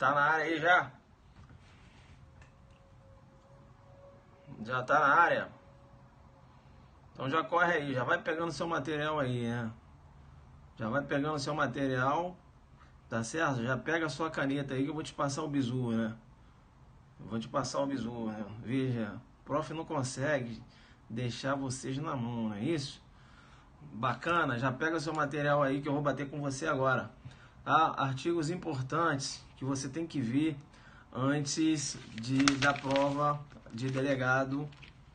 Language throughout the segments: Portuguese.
Tá na área aí já? Já tá na área? Então já corre aí, já vai pegando seu material aí, né? Já vai pegando seu material, tá certo? Já pega a sua caneta aí que eu vou te passar o bizu, né? Eu vou te passar o bizu, né? Veja, o prof não consegue deixar vocês na mão, não é isso? Bacana, já pega seu material aí que eu vou bater com você agora. Artigos importantes que você tem que ver antes da prova de delegado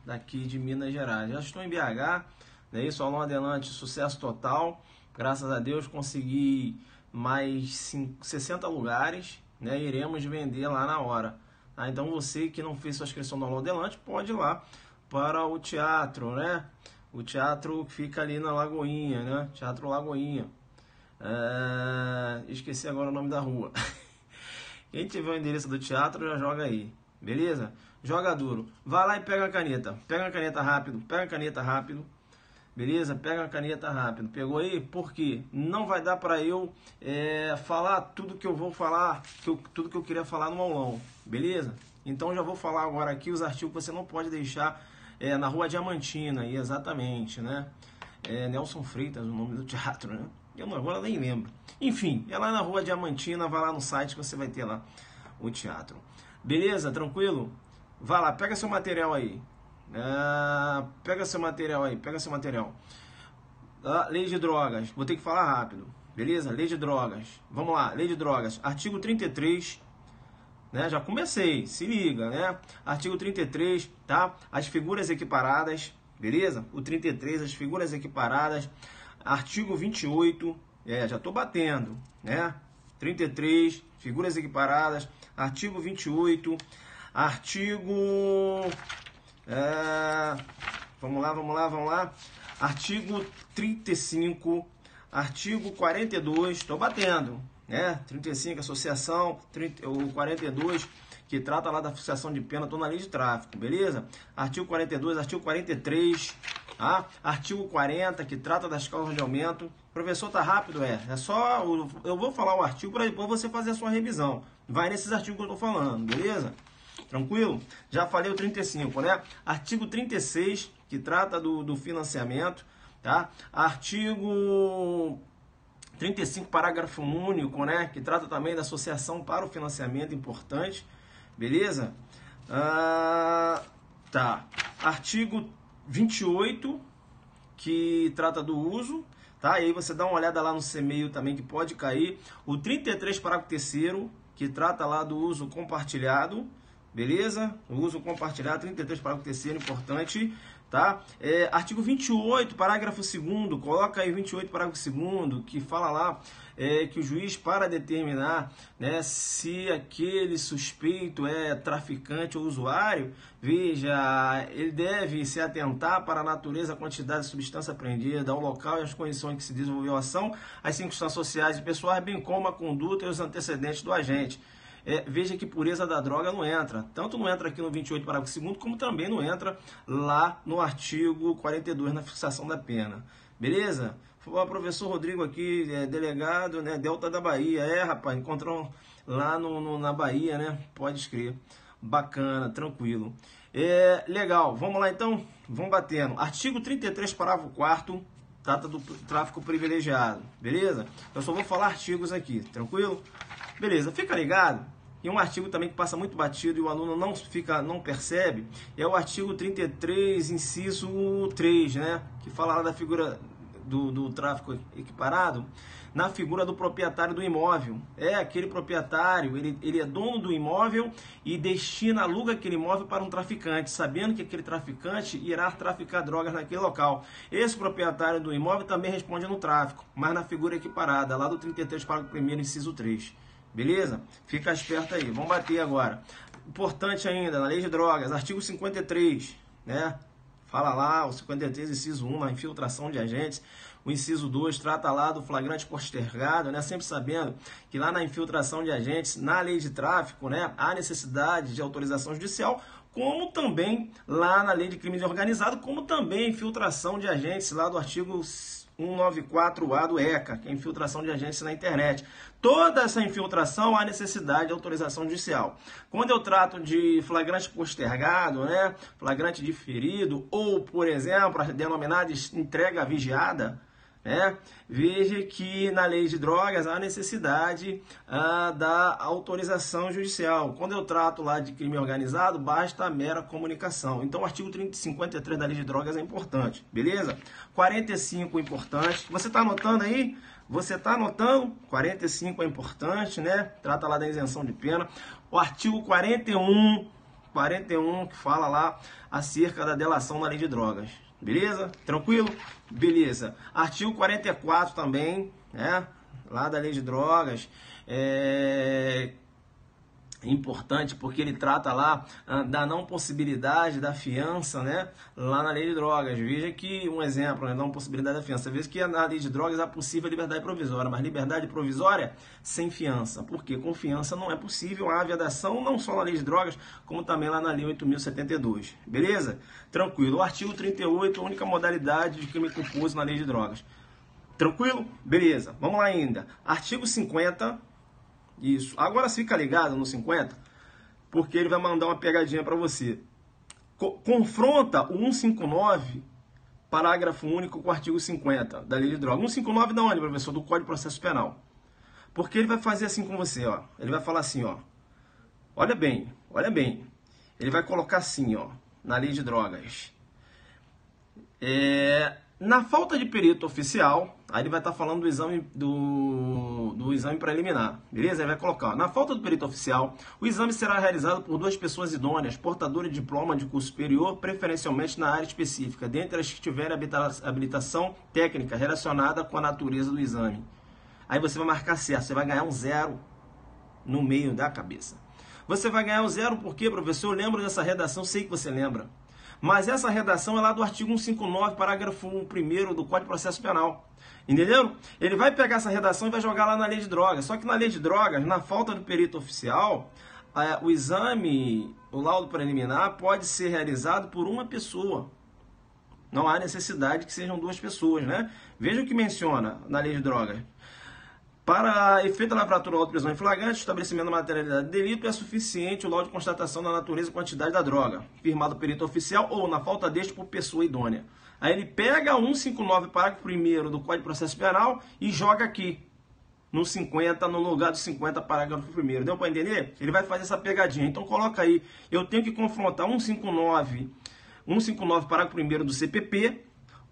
daqui de Minas Gerais. Já estou em BH, né? Isso, aulão adelante, sucesso total. Graças a Deus consegui mais 60 lugares, né? Iremos vender lá na hora. Então você que não fez sua inscrição no aulão adelante, pode ir lá para o teatro, né? O teatro que fica ali na Lagoinha, né? Teatro Lagoinha. Esqueci agora o nome da rua. Quem tiver o endereço do teatro já joga aí, beleza? Joga duro. Vai lá e pega a caneta. Pega a caneta rápido. Pega a caneta rápido. Beleza? Pega a caneta rápido. Pegou aí? Porque não vai dar para eu falar tudo que eu vou falar, tudo que eu queria falar no aulão. Beleza? Então já vou falar agora aqui os artigos que você não pode deixar na Rua Diamantina. Aí, exatamente, né? Nelson Freitas, o nome do teatro, né? Eu agora nem lembro. Enfim, é lá na Rua Diamantina, vai lá no site que você vai ter lá o teatro. Beleza? Tranquilo? Vai lá, pega seu material aí. Pega seu material aí, pega seu material. Lei de drogas, vou ter que falar rápido. Beleza? Lei de drogas. Vamos lá, lei de drogas. Artigo 33, né? Já comecei, se liga, né? Artigo 33, tá? As figuras equiparadas, beleza? O 33, as figuras equiparadas. Artigo 28, já tô batendo, né? 33, figuras equiparadas. Artigo 28, artigo... vamos lá. Artigo 35, artigo 42, tô batendo, né? 35, associação, o 42, que trata lá da associação de pena, tô na lei de tráfico, beleza? Artigo 42, artigo 43... Artigo 40, que trata das causas de aumento. Professor, tá rápido? É só... Eu vou falar o artigo para depois você fazer a sua revisão. Vai nesses artigos que eu tô falando, beleza? Tranquilo? Já falei o 35, né? Artigo 36, que trata do financiamento, tá? Artigo 35, parágrafo único, né? Que trata também da associação para o financiamento, importante, beleza? Tá. Artigo 28, que trata do uso, tá? E aí você dá uma olhada lá no CMEI também, que pode cair. O 33, parágrafo 3º, que trata lá do uso compartilhado, beleza? O uso compartilhado, 33, parágrafo 3º, importante, tá? Artigo 28, parágrafo 2º, coloca aí 28, parágrafo 2º, que fala lá que o juiz, para determinar, né, se aquele suspeito é traficante ou usuário, veja, ele deve se atentar para a natureza, a quantidade de substância apreendida, ao local e as condições em que se desenvolveu a ação, as circunstâncias sociais e pessoais, bem como a conduta e os antecedentes do agente. Veja que pureza da droga não entra. Tanto não entra aqui no 28, parágrafo 2º, como também não entra lá no artigo 42, na fixação da pena. Beleza? O professor Rodrigo aqui, delegado, né, Delta da Bahia. Rapaz, encontrou lá na Bahia, né? Pode escrever. Bacana, tranquilo. Legal, vamos lá então? Vamos batendo. Artigo 33, parágrafo 4º, trata do tráfico privilegiado. Beleza? Eu só vou falar artigos aqui, tranquilo? Beleza, fica ligado. E um artigo também que passa muito batido e o aluno não percebe, é o artigo 33, inciso 3, né? Que fala lá da figura do tráfico equiparado, na figura do proprietário do imóvel. Aquele proprietário, ele é dono do imóvel e aluga aquele imóvel para um traficante, sabendo que aquele traficante irá traficar drogas naquele local. Esse proprietário do imóvel também responde no tráfico, mas na figura equiparada, lá do 33, parágrafo 1º, inciso 3. Beleza? Fica esperto aí. Vamos bater agora. Importante ainda, na lei de drogas, artigo 53, né? Fala lá, o 53, inciso 1, a infiltração de agentes. O inciso 2 trata lá do flagrante postergado, né? Sempre sabendo que lá na infiltração de agentes, na lei de tráfico, né, há necessidade de autorização judicial, como também lá na lei de crime organizado, como também infiltração de agentes lá do artigo 194A do ECA, que é infiltração de agentes na internet. Toda essa infiltração há necessidade de autorização judicial. Quando eu trato de flagrante postergado, né, flagrante diferido, ou, por exemplo, a denominada entrega vigiada, né, veja que na lei de drogas há necessidade da autorização judicial. Quando eu trato lá de crime organizado, basta a mera comunicação. Então o artigo 53 da lei de drogas é importante, beleza? 45 é importante. Você está anotando aí? Você está anotando? 45 é importante, né? Trata lá da isenção de pena. O artigo 41 que fala lá acerca da delação na lei de drogas. Beleza? Tranquilo? Beleza. Artigo 44 também, né? Lá da lei de drogas. Importante porque ele trata lá da não possibilidade da fiança, né? Lá na lei de drogas. Veja que um exemplo, né? Da não possibilidade da fiança. Veja que na lei de drogas há possível liberdade provisória, mas liberdade provisória sem fiança. Porque com fiança não é possível a vedação, não só na lei de drogas, como também lá na lei 8.072. Beleza? Tranquilo. O artigo 38, a única modalidade de crime culposo na lei de drogas. Tranquilo? Beleza. Vamos lá ainda. Artigo 50. Isso. Agora fica ligado no 50, porque ele vai mandar uma pegadinha para você. Confronta o 159, parágrafo único, com o artigo 50 da lei de drogas. 159 da onde, professor? Do Código de Processo Penal. Porque ele vai fazer assim com você, ó. Ele vai falar assim, ó. Olha bem, olha bem. Ele vai colocar assim, ó, na lei de drogas. Na falta de perito oficial, aí ele vai estar falando do exame do exame preliminar, beleza? Ele vai colocar, ó, na falta do perito oficial, o exame será realizado por 2 pessoas idôneas, portadoras de diploma de curso superior, preferencialmente na área específica, dentre as que tiverem habilitação técnica relacionada com a natureza do exame. Aí você vai marcar certo, você vai ganhar um 0 no meio da cabeça. Você vai ganhar um 0 porque, professor, eu lembro dessa redação, sei que você lembra. Mas essa redação é lá do artigo 159, parágrafo 1º do Código de Processo Penal. Entenderam? Ele vai pegar essa redação e vai jogar lá na lei de drogas. Só que na lei de drogas, na falta do perito oficial, o exame, o laudo preliminar, pode ser realizado por uma pessoa. Não há necessidade que sejam 2 pessoas, né? Veja o que menciona na lei de drogas. Para efeito da lavratura ou auto-prisão em flagrante, estabelecimento da materialidade do delito, é suficiente o laudo de constatação da natureza e quantidade da droga, firmado perito oficial ou, na falta deste, por pessoa idônea. Aí ele pega o 159, parágrafo 1º do Código de Processo Penal e joga aqui, no 50, no lugar do 50, parágrafo 1º. Deu para entender? Ele vai fazer essa pegadinha. Então coloca aí, eu tenho que confrontar 159, parágrafo 1º do CPP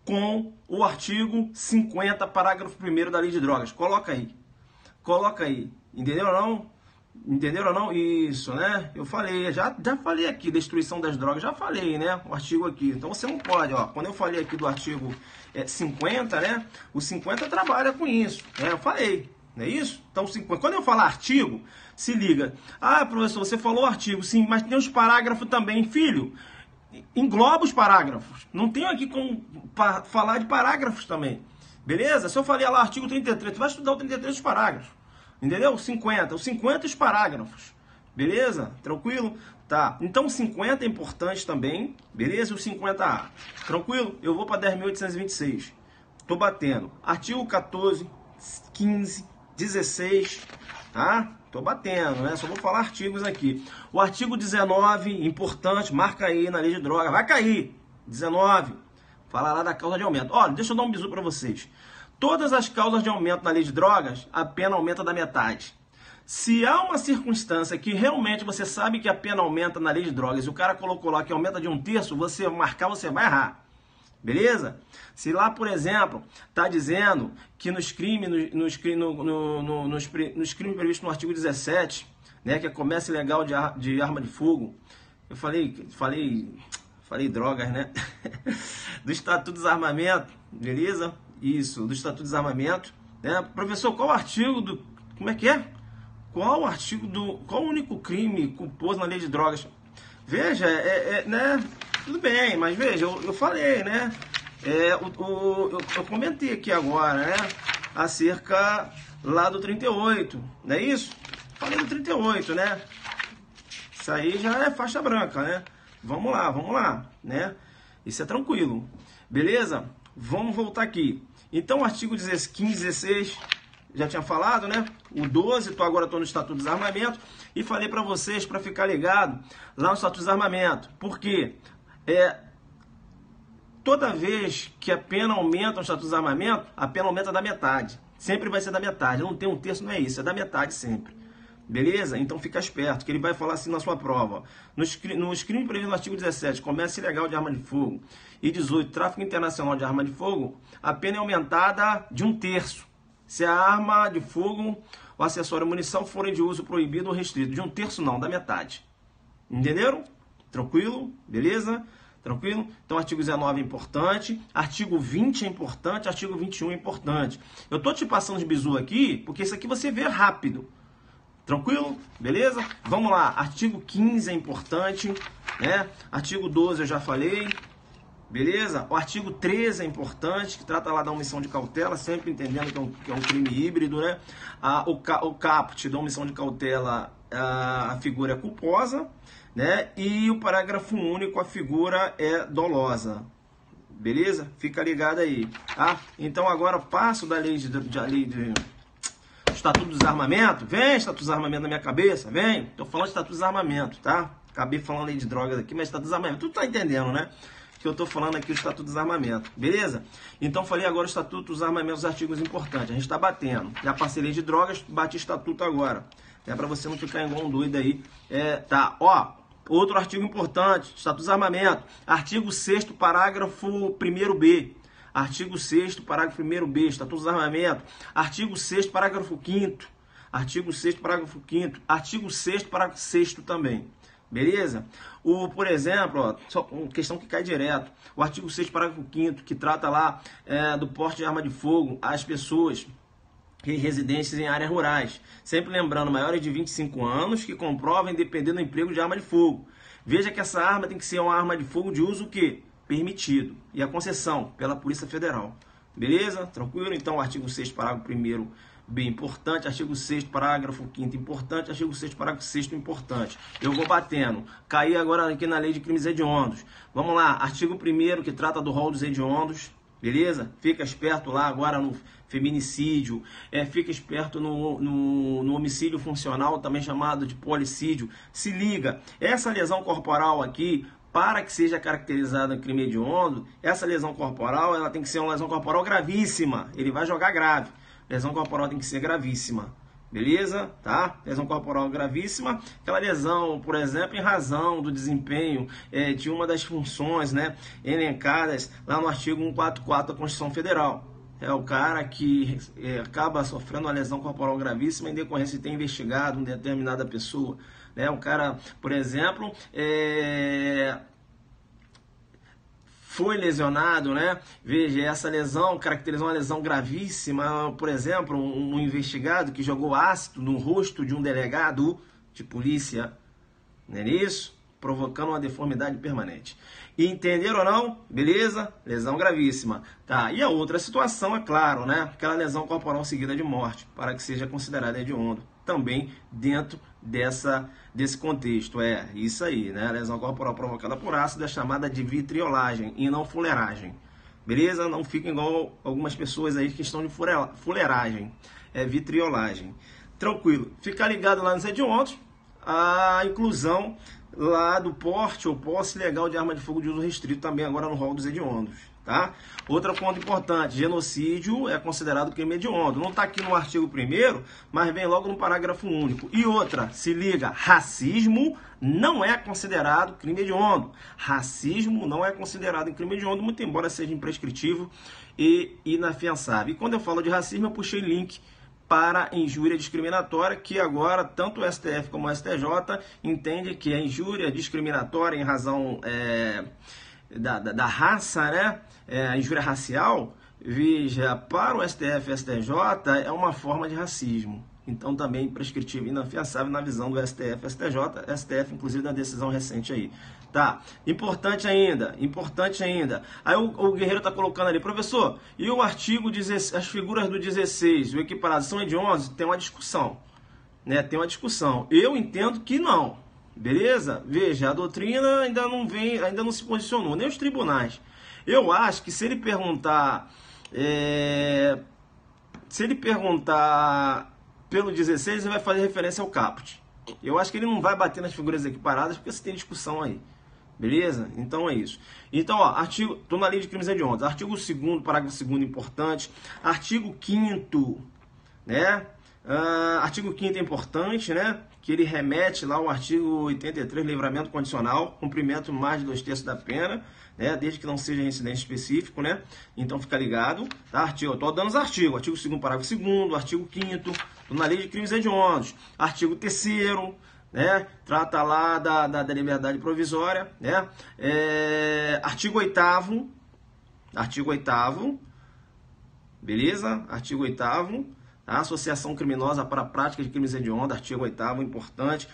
com o artigo 50, parágrafo 1º da Lei de Drogas. Coloca aí. Coloca aí, entenderam ou não? Entenderam ou não? Isso, né? Eu falei, já falei aqui, destruição das drogas, já falei, né? O artigo aqui. Então você não pode, ó. Quando eu falei aqui do artigo 50, né? O 50 trabalha com isso, né? Eu falei, não é isso? Então, 50. Quando eu falar artigo, se liga. Ah, professor, você falou artigo, sim, mas tem os parágrafos também, filho. Engloba os parágrafos. Não tenho aqui como falar de parágrafos também. Beleza? Se eu falei lá artigo 33, tu vai estudar o 33 dos parágrafos. Entendeu? 50. Os 50 os parágrafos. Beleza? Tranquilo? Tá. Então o 50 é importante também. Beleza? E o 50A. Tranquilo? Eu vou para 10.826. Tô batendo. Artigo 14, 15, 16. Tá? Tô batendo, né? Só vou falar artigos aqui. O artigo 19, importante. Marca aí na lei de droga. Vai cair. 19. Fala lá da causa de aumento. Olha, deixa eu dar um bisu para vocês. Todas as causas de aumento na lei de drogas, a pena aumenta da metade. Se há uma circunstância que realmente você sabe que a pena aumenta na lei de drogas e o cara colocou lá que aumenta de 1/3, você marcar, você vai errar. Beleza? Se lá, por exemplo, está dizendo que nos crimes previstos no artigo 17, né, que é comércio ilegal de arma de fogo, eu falei drogas, né? Do Estatuto do Desarmamento, beleza? Isso, do Estatuto do Desarmamento, né? Professor, qual o artigo do... Como é que é? Qual o único crime culposo na lei de drogas? Veja, né? Tudo bem, mas veja, eu falei, né? Eu comentei aqui agora, né? Acerca lá do 38, não é isso? Falei do 38, né? Isso aí já é faixa branca, né? Vamos lá, né? Isso é tranquilo. Beleza? Vamos voltar aqui. Então, o artigo 15, 16, já tinha falado, né? O 12, agora estou no Estatuto do Desarmamento, e falei para vocês, para ficar ligado, lá no Estatuto do Desarmamento. Por quê? Toda vez que a pena aumenta no Estatuto do Desarmamento, a pena aumenta da metade. Sempre vai ser da metade. Não tem um terço, não é isso, é da metade sempre. Beleza? Então fica esperto, que ele vai falar assim na sua prova. Ó. Nos crimes previstos no artigo 17, comércio ilegal de arma de fogo, e 18, tráfico internacional de arma de fogo, a pena é aumentada de 1/3. Se a arma de fogo, o acessório munição forem de uso proibido ou restrito. De 1/3 não, da metade. Entenderam? Tranquilo? Beleza? Tranquilo? Então, artigo 19 é importante, artigo 20 é importante, artigo 21 é importante. Eu tô te passando de bizu aqui, porque isso aqui você vê rápido. Tranquilo? Beleza? Vamos lá. Artigo 15 é importante, né? Artigo 12 eu já falei. Beleza? O artigo 13 é importante, que trata lá da omissão de cautela, sempre entendendo que é um crime híbrido, né? O caput da omissão de cautela, a figura é culposa, né? E o parágrafo único, a figura é dolosa. Beleza? Fica ligado aí, tá? Então agora passo da lei de Estatuto do Desarmamento. Vem, Estatuto do Desarmamento na minha cabeça, vem. Tô falando de Estatuto do Desarmamento, tá? Acabei falando lei de drogas aqui, mas Estatuto do Desarmamento. Tu tá entendendo, né? Que eu tô falando aqui o Estatuto do Desarmamento, beleza? Então falei agora o Estatuto dos Armamentos, os artigos importantes. A gente tá batendo. Já passei lei de drogas, bati Estatuto agora. É para você não ficar igual um doido aí. Tá, ó. Outro artigo importante, Estatuto dos Armamentos. Artigo 6º, parágrafo 1º-B. Artigo 6º, parágrafo 1º-B, Estatuto dos Armamentos. Artigo 6º, parágrafo 5º. Artigo 6º, parágrafo 5º. Artigo 6º, parágrafo 6º também. Beleza? Por exemplo, ó, só uma questão que cai direto. O artigo 6º, parágrafo 5º, que trata lá do porte de arma de fogo às pessoas em residências em áreas rurais. Sempre lembrando, maiores de 25 anos que comprovem depender do emprego de arma de fogo. Veja que essa arma tem que ser uma arma de fogo de uso o quê? Permitido. E a concessão pela Polícia Federal. Beleza? Tranquilo? Então, o artigo 6º, parágrafo 1º, bem importante. Artigo 6º, parágrafo 5º, importante. Artigo 6º, parágrafo 6º, importante. Eu vou batendo. Caí agora aqui na lei de crimes hediondos. Vamos lá. Artigo 1º, que trata do rol dos hediondos. Beleza? Fica esperto lá agora no feminicídio. Fica esperto no homicídio funcional, também chamado de policídio. Se liga. Essa lesão corporal aqui, para que seja caracterizada em crime hediondo, essa lesão corporal, ela tem que ser uma lesão corporal gravíssima. Ele vai jogar grave. Lesão corporal tem que ser gravíssima. Beleza? Tá? Lesão corporal gravíssima. Aquela lesão, por exemplo, em razão do desempenho de uma das funções, né, elencadas lá no artigo 144 da Constituição Federal. É o cara que acaba sofrendo uma lesão corporal gravíssima em decorrência de ter investigado uma determinada pessoa. Né? O cara, por exemplo, foi lesionado, né? Veja, essa lesão caracterizou uma lesão gravíssima. Por exemplo, um investigado que jogou ácido no rosto de um delegado de polícia, não é isso? Provocando uma deformidade permanente. Entenderam ou não? Beleza? Lesão gravíssima. Tá, e a outra situação, é claro, né? Aquela lesão corporal seguida de morte, para que seja considerada hediondo. Também dentro desse contexto. Isso aí, né? A lesão corporal provocada por ácido é chamada de vitriolagem e não fuleiragem. Beleza? Não fiquem igual algumas pessoas aí que estão de fuleiragem. É vitriolagem. Tranquilo. Fica ligado lá nos hediondos. A inclusão lá do porte ou posse legal de arma de fogo de uso restrito também agora no rol dos hediondos, tá? Outro ponto importante, genocídio é considerado crime hediondo. Não está aqui no artigo 1º, mas vem logo no parágrafo único. E outra, se liga, racismo não é considerado crime hediondo. Racismo não é considerado crime hediondo, muito embora seja imprescritível e inafiançável. E quando eu falo de racismo, eu puxei link para injúria discriminatória, que agora tanto o STF como o STJ entende que a injúria discriminatória em razão da raça, né? A injúria racial, veja, para o STF e STJ é uma forma de racismo. Então também prescritivo e inafiançável na visão do STF e STF inclusive da decisão recente aí. Tá, importante ainda. Aí o Guerreiro tá colocando ali, professor, e o artigo 16, as figuras do 16, o equiparado são hediondos? Tem uma discussão, né? Tem uma discussão. Eu entendo que não. Beleza? Veja, a doutrina ainda não se posicionou, nem os tribunais. Eu acho que se ele perguntar Se ele perguntar pelo 16, ele vai fazer referência ao caput. Eu acho que ele não vai bater nas figuras equiparadas, porque você tem discussão aí. Beleza? Então é isso. Então, ó, tô na lei de crimes hediondos. Artigo 2º, parágrafo 2º, importante. Artigo 5º, né? Artigo 5º é importante, né? Que ele remete lá ao artigo 83, livramento condicional, cumprimento mais de 2/3 da pena, né? Desde que não seja incidente específico, né? Então fica ligado, tá? Eu tô dando os artigos, artigo 2º, parágrafo 2º, artigo 5º, tô na lei de crimes hediondos, artigo 3º, né? Trata lá da liberdade provisória, né? Artigo 8º, beleza? Artigo 8º, a associação criminosa para a prática de crimes hediondos, artigo 8º, importante.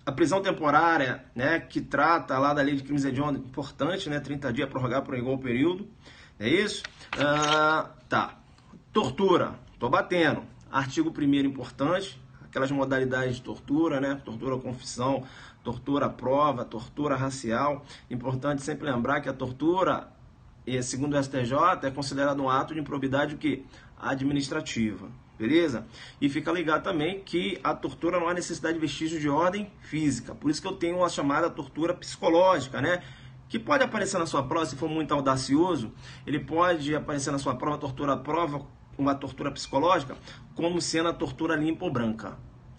A prisão temporária, né, que trata lá da lei de crimes hediondos, importante, né, 30 dias prorrogar por igual período, é isso? Tá. Tortura, tô batendo. Artigo 1º, importante, aquelas modalidades de tortura, né, tortura confissão, tortura prova, tortura racial. Importante sempre lembrar que a tortura, segundo o STJ, é considerado um ato de improbidade administrativa, beleza? E fica ligado também que a tortura não há necessidade de vestígio de ordem física, por isso que eu tenho a chamada tortura psicológica, né? Que pode aparecer na sua prova, se for muito audacioso, ele pode aparecer na sua prova, uma tortura psicológica, como sendo a tortura limpa ou branca,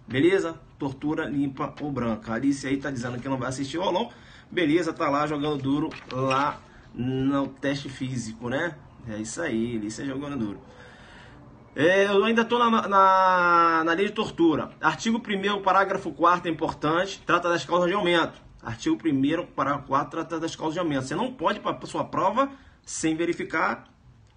beleza? Tortura limpa ou branca. A Alice aí tá dizendo que não vai assistir o aulão, beleza, tá lá jogando duro lá no teste físico, né? É isso aí, Alice jogando duro. Eu ainda estou na lei de tortura. Artigo 1º, parágrafo 4º, é importante, trata das causas de aumento. Artigo 1º, parágrafo 4º, trata das causas de aumento. Você não pode ir para a sua prova sem verificar,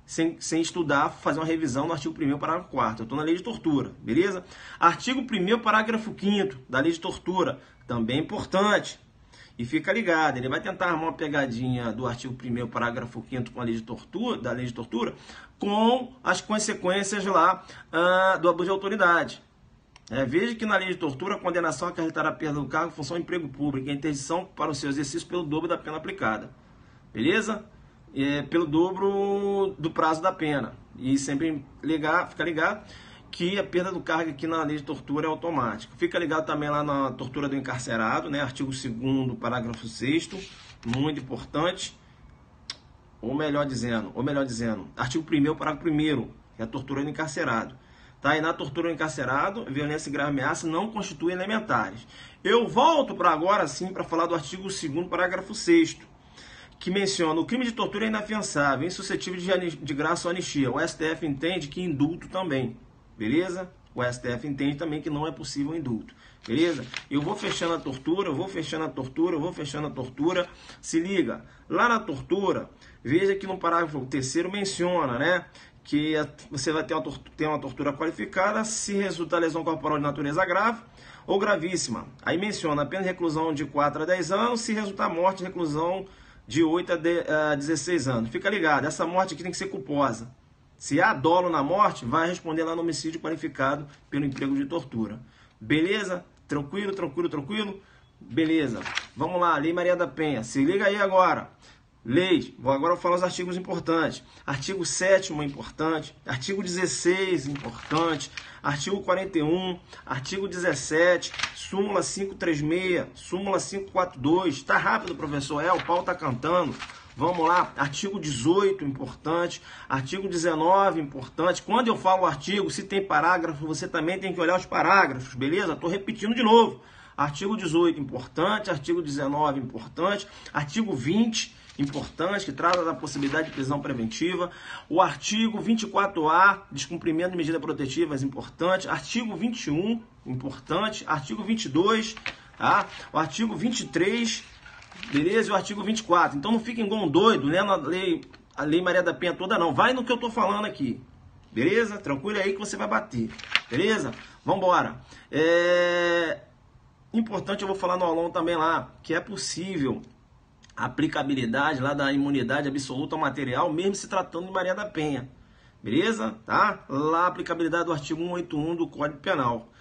sem estudar, fazer uma revisão no artigo 1º, parágrafo 4º. Eu estou na lei de tortura, beleza? Artigo 1º, parágrafo 5º da lei de tortura, também importante. E fica ligado, ele vai tentar armar uma pegadinha do artigo 1º, parágrafo 5º com a lei de tortura, da lei de tortura, com as consequências lá do abuso de autoridade. Veja que na lei de tortura a condenação acarretará a perda do cargo, função e emprego público e a interdição para o seu exercício pelo dobro da pena aplicada. Beleza? Pelo dobro do prazo da pena. E sempre fica ligado que a perda do cargo aqui na lei de tortura é automática. Fica ligado também lá na tortura do encarcerado, né? Artigo 2º, parágrafo 6º, muito importante. Ou melhor dizendo, artigo 1º, parágrafo 1º, que é a tortura do encarcerado. Tá? E na tortura do encarcerado, violência e grave ameaça não constituem elementares. Eu volto para agora sim para falar do artigo 2º, parágrafo 6º, que menciona: o crime de tortura é inafiançável, insuscetível de graça ou anistia. O STF entende que indulto também. Beleza? O STF entende também que não é possível indulto. Beleza? Eu vou fechando a tortura, Se liga, lá na tortura, veja que no parágrafo 3º menciona, né, que você vai ter uma tortura qualificada se resultar lesão corporal de natureza grave ou gravíssima. Aí menciona a pena de reclusão de 4 a 10 anos, se resultar morte, reclusão de 8 a 16 anos. Fica ligado, essa morte aqui tem que ser culposa. Se há dolo na morte, vai responder lá no homicídio qualificado pelo emprego de tortura. Beleza? Tranquilo? Beleza. Vamos lá, Lei Maria da Penha. Se liga aí agora. Agora eu vou falar os artigos importantes. Artigo 7º, importante. Artigo 16, importante. Artigo 41. Artigo 17. Súmula 536. Súmula 542. Tá rápido, professor? O pau tá cantando. Vamos lá, artigo 18, importante, artigo 19, importante. Quando eu falo artigo, se tem parágrafo, você também tem que olhar os parágrafos, beleza? Estou repetindo de novo. Artigo 18, importante, artigo 19, importante, artigo 20, importante, que trata da possibilidade de prisão preventiva. O artigo 24A, descumprimento de medidas protetivas, importante. Artigo 21, importante. Artigo 22, tá? O artigo 23, beleza? E o artigo 24. Então não fiquem igual um doido, né? A lei Maria da Penha toda não. Vai no que eu tô falando aqui. Beleza? Tranquilo aí que você vai bater. Beleza? Vambora. Importante, eu vou falar no aulão também lá, que é possível a aplicabilidade lá da imunidade absoluta ao material, mesmo se tratando de Maria da Penha. Beleza? Tá? Lá a aplicabilidade do artigo 181 do Código Penal.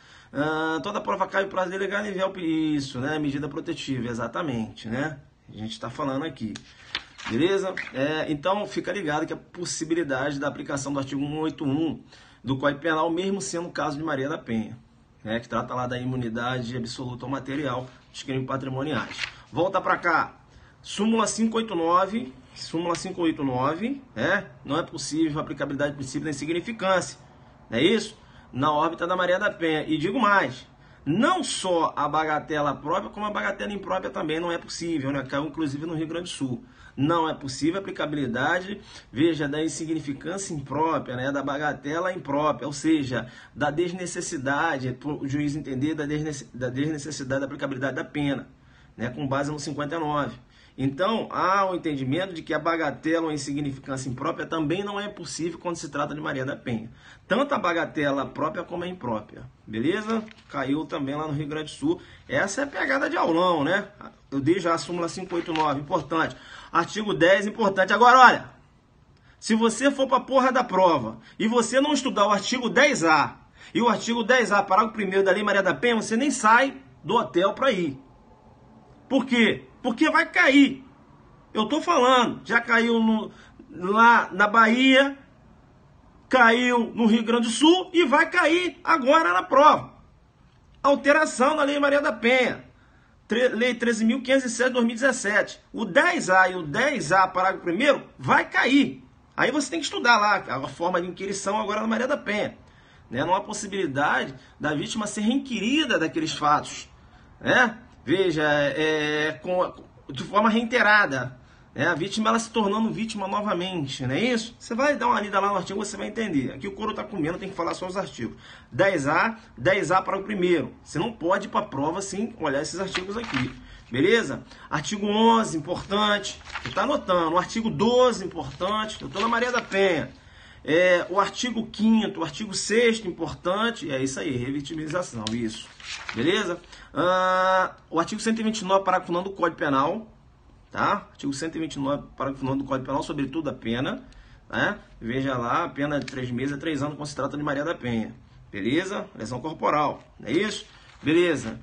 Toda prova cai o prazo de legal isso, né? Medida protetiva, exatamente, né? A gente está falando aqui. Beleza? Então fica ligado que a possibilidade da aplicação do artigo 181 do Código Penal, mesmo sendo o caso de Maria da Penha, né, que trata lá da imunidade absoluta ao material dos crimes patrimoniais. Volta para cá. Súmula 589, não é possível a aplicabilidade do princípio da insignificância. Não é isso? Na órbita da Maria da Penha. E digo mais, não só a bagatela própria, como a bagatela imprópria também não é possível, né? Caiu inclusive no Rio Grande do Sul. Não é possível a aplicabilidade, veja, da insignificância imprópria, né? Da bagatela imprópria, ou seja, da desnecessidade, para o juiz entender da desnecessidade da aplicabilidade da pena, né? Com base no 59. Então, há o entendimento de que a bagatela ou a insignificância imprópria também não é possível quando se trata de Maria da Penha. Tanto a bagatela própria como a imprópria. Beleza? Caiu também lá no Rio Grande do Sul. Essa é a pegada de aulão, né? Eu dei já a súmula 589, importante. Artigo 10, importante. Agora, olha, se você for para a porra da prova e você não estudar o artigo 10A e o artigo 10A, parágrafo 1º da Lei Maria da Penha, você nem sai do hotel para ir. Por quê? Porque vai cair. Eu tô falando, já caiu lá na Bahia, caiu no Rio Grande do Sul e vai cair agora na prova. Alteração na Lei Maria da Penha. Lei 13.507 de 2017. O 10A e o 10A, parágrafo 1º, vai cair. Aí você tem que estudar lá a forma de inquirição agora na Maria da Penha. Né? Não há possibilidade da vítima ser reinquirida daqueles fatos. Né? Veja, de forma reiterada, né? A vítima ela se tornando vítima novamente, não é isso? Você vai dar uma lida lá no artigo, você vai entender. Aqui o couro está comendo, tem que falar só os artigos. 10A para o primeiro. Você não pode ir para a prova sem olhar esses artigos aqui. Beleza? Artigo 11, importante. Você está anotando. O artigo 12, importante. Eu estou na Maria da Penha. O artigo 5º, o artigo 6º, importante, é isso aí, revitimização, isso. Beleza? O artigo 129, parágrafo 9 do Código Penal, tá? Artigo 129, parágrafo 9 do Código Penal, sobretudo a pena, né? Veja lá, a pena de 3 meses a 3 anos quando se trata de Maria da Penha. Beleza? Lesão corporal, não é isso? Beleza?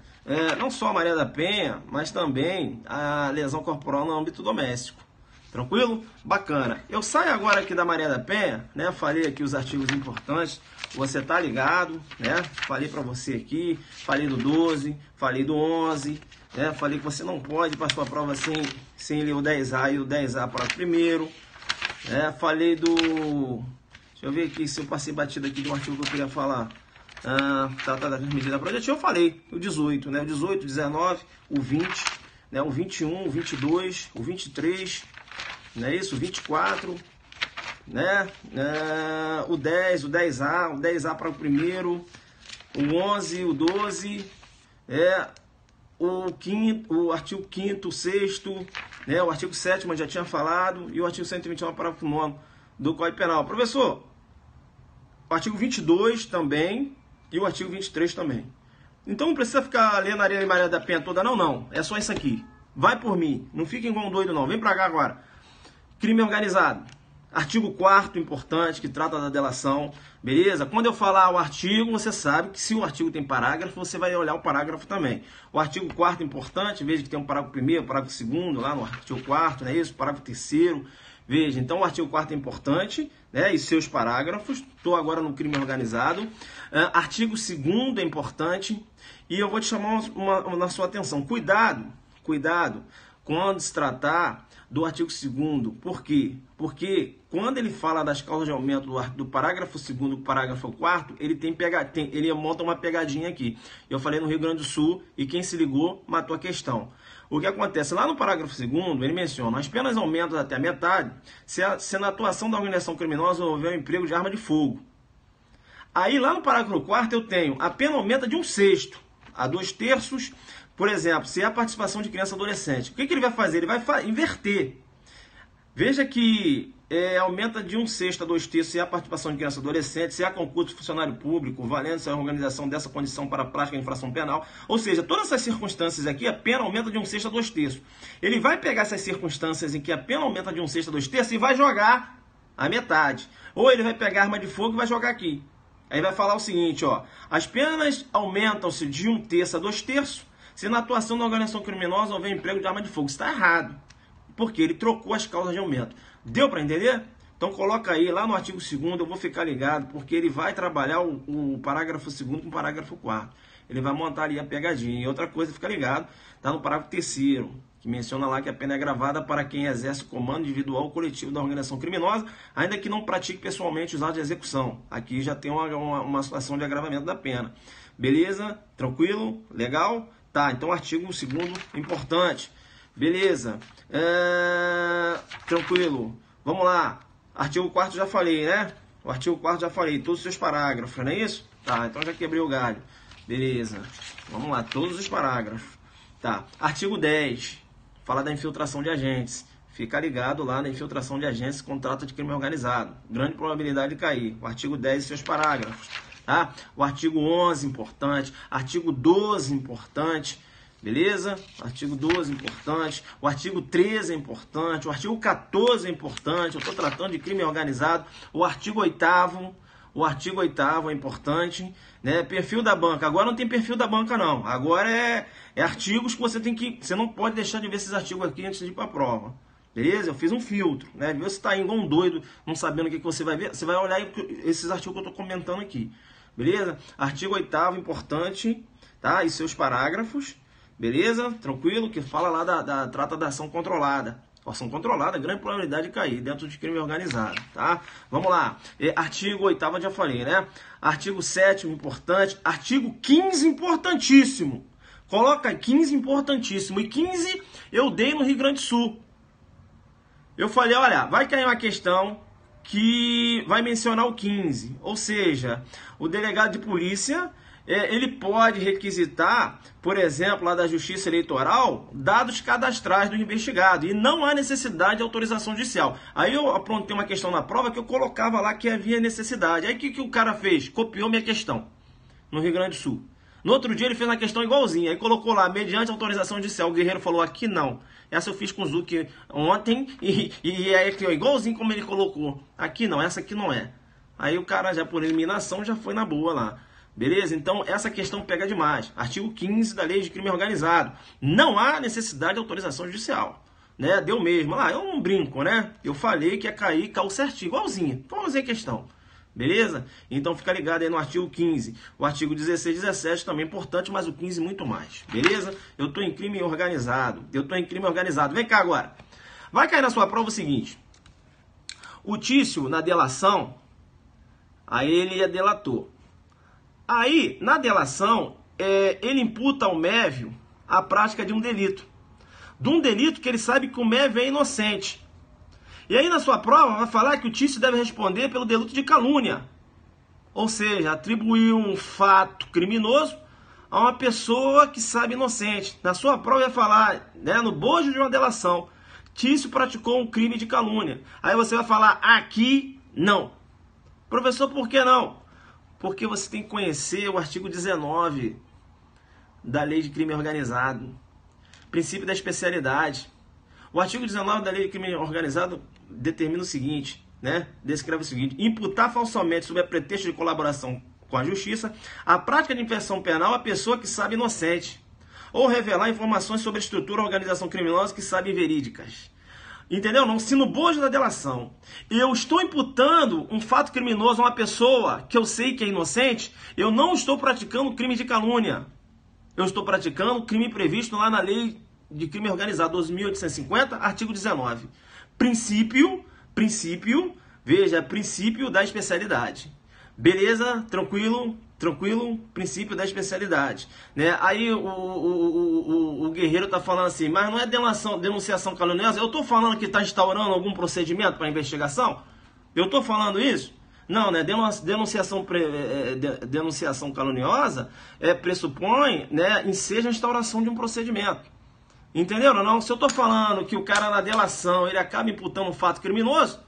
Não só a Maria da Penha, mas também a lesão corporal no âmbito doméstico. Tranquilo? Bacana. Eu saio agora aqui da Maria da Penha, né? Falei aqui os artigos importantes, você tá ligado, né? Falei para você aqui, falei do 12, falei do 11, né? Falei que você não pode passar a prova sem ler o 10A e o 10A para o primeiro, né? Falei do... Deixa eu ver aqui se eu passei batido aqui de um artigo que eu queria falar. Da medida projetiva, eu falei, o 18, né? O 18, 19, o 20, né? O 21, o 22, o 23... Não é isso? 24, né? O 10, o 10A, o 10A para o primeiro, o 11, o 12, o artigo 5º, o 6º, né? O artigo 7º já tinha falado, e o artigo 129, parágrafo 9 do Código Penal. Professor, o artigo 22 também e o artigo 23 também. Então não precisa ficar lendo a Lei Maria da Penha toda, não. É só isso aqui. Vai por mim. Não fiquem igual um doido, não. Vem pra cá agora. Crime organizado. Artigo 4º, importante, que trata da delação. Beleza? Quando eu falar o artigo, você sabe que se o artigo tem parágrafo, você vai olhar o parágrafo também. O artigo 4º, importante, veja que tem um parágrafo 1º, parágrafo 2º, lá no artigo 4º, não é isso? Parágrafo 3º. Veja, então o artigo 4º é importante, né? E seus parágrafos. Estou agora no crime organizado. Artigo 2º é importante. E eu vou te chamar na sua atenção. Cuidado quando se tratar do artigo 2º. Por quê? Porque quando ele fala das causas de aumento do parágrafo 2º do parágrafo 4º, ele monta uma pegadinha aqui. Eu falei no Rio Grande do Sul e quem se ligou matou a questão. O que acontece? Lá no parágrafo 2º, ele menciona: as penas aumentam até a metade se na atuação da organização criminosa houver o emprego de arma de fogo. Aí lá no parágrafo 4º eu tenho: a pena aumenta de 1/6 a 2/3. Por exemplo, se há participação de criança e adolescente, o que ele vai fazer? Ele vai inverter. Veja que aumenta de 1/6 a 2/3 se há participação de criança e adolescente, se há concurso de funcionário público, valendo-se a organização dessa condição para a prática de infração penal. Ou seja, todas essas circunstâncias aqui, a pena aumenta de 1/6 a 2/3. Ele vai pegar essas circunstâncias em que a pena aumenta de 1/6 a 2/3 e vai jogar a metade. Ou ele vai pegar a arma de fogo e vai jogar aqui. Aí vai falar o seguinte, ó: as penas aumentam-se de 1/3 a 2/3 se na atuação da organização criminosa houver emprego de arma de fogo. Isso está errado. porque ele trocou as causas de aumento. Deu para entender? Então coloca aí, lá no artigo 2º, eu vou ficar ligado, porque ele vai trabalhar o parágrafo 2º com o parágrafo 4º. Ele vai montar ali a pegadinha. E outra coisa, fica ligado, tá no parágrafo 3º, que menciona lá que a pena é gravada para quem exerce comando individual ou coletivo da organização criminosa, ainda que não pratique pessoalmente os atos de execução. Aqui já tem uma situação de agravamento da pena. Beleza? Tranquilo? Legal? Tá, então artigo 2º, importante. Beleza. Tranquilo. Vamos lá. Artigo 4º já falei, né? O artigo 4º já falei, todos os seus parágrafos, não é isso? Tá, então já quebrei o galho. Beleza. Vamos lá, todos os parágrafos. Tá, artigo 10. Fala da infiltração de agentes. Fica ligado lá na infiltração de agentes com trata de crime organizado. Grande probabilidade de cair. O artigo 10 e seus parágrafos. Tá? O artigo 11, importante. Artigo 12, importante. Beleza? Artigo 12 importante, o artigo 13 é importante, o artigo 14 é importante, eu estou tratando de crime organizado, o artigo 8º é importante, né? Perfil da banca, agora não tem perfil da banca não, agora é artigos que você não pode deixar de ver esses artigos aqui antes de ir para a prova. Beleza? Eu fiz um filtro, né? Viu? Você está igual um doido, não sabendo o que você vai ver, você vai olhar esses artigos que eu estou comentando aqui. Beleza? Artigo 8º importante, tá? E seus parágrafos. Beleza? Tranquilo? Que fala lá trata da ação controlada. Ação controlada, grande probabilidade de cair dentro de crime organizado, tá? Vamos lá. Artigo 8º já falei, né? Artigo 7º, importante. Artigo 15, importantíssimo. Coloca 15, importantíssimo. E 15 eu dei no Rio Grande do Sul. Eu falei, olha, vai cair uma questão que vai mencionar o 15. Ou seja, o delegado de polícia... ele pode requisitar, por exemplo, lá da Justiça Eleitoral, dados cadastrais do investigado. E não há necessidade de autorização judicial. Aí eu aprontei uma questão na prova que eu colocava lá que havia necessidade. Aí o que o cara fez? Copiou minha questão no Rio Grande do Sul. No outro dia ele fez uma questão igualzinha. Aí colocou lá, mediante autorização judicial. O Guerreiro falou, aqui não. Essa eu fiz com o Zuc ontem e é aqui, ó, igualzinho como ele colocou. Aqui não, essa aqui não é. Aí o cara já por eliminação já foi na boa lá. Beleza? Então, essa questão pega demais. Artigo 15 da Lei de Crime Organizado. Não há necessidade de autorização judicial. Né? Deu mesmo. Lá, eu não brinco, né? Eu falei que ia cair, caiu certinho. Igualzinho. Igualzinho a questão. Beleza? Então, fica ligado aí no artigo 15. O artigo 16 e 17 também é importante, mas o 15 muito mais. Beleza? Eu estou em crime organizado. Vem cá agora. Vai cair na sua prova o seguinte. O Tício, na delação, aí ele é delator. Aí, na delação, ele imputa ao Mévio a prática de um delito. De um delito que ele sabe que o Mévio é inocente. E aí, na sua prova, vai falar que o Tício deve responder pelo delito de calúnia. Ou seja, atribuir um fato criminoso a uma pessoa que sabe inocente. Na sua prova, vai falar, né, no bojo de uma delação, Tício praticou um crime de calúnia. Aí você vai falar, aqui, não. Professor, por que não? Porque você tem que conhecer o artigo 19 da Lei de Crime Organizado. Princípio da especialidade. O artigo 19 da Lei de Crime Organizado determina o seguinte, né? Descreve o seguinte: imputar falsamente, sob a pretexto de colaboração com a justiça, a prática de infração penal à pessoa que sabe inocente. Ou revelar informações sobre a estrutura ou organização criminosa que sabem verídicas. Entendeu? Não, se no bojo da delação eu estou imputando um fato criminoso a uma pessoa que eu sei que é inocente, eu não estou praticando crime de calúnia. Eu estou praticando crime previsto lá na Lei de Crime Organizado 2.850, artigo 19. Princípio, veja, princípio da especialidade. Beleza? Tranquilo? Tranquilo? Princípio da especialidade. Né? Aí o Guerreiro está falando assim, mas não é denunciação caluniosa? Eu estou falando que está instaurando algum procedimento para investigação? Eu estou falando isso? Não, né? Denunciação caluniosa pressupõe, né, enseja a instauração de um procedimento. Entenderam? Não? Se eu estou falando que o cara na delação ele acaba imputando um fato criminoso,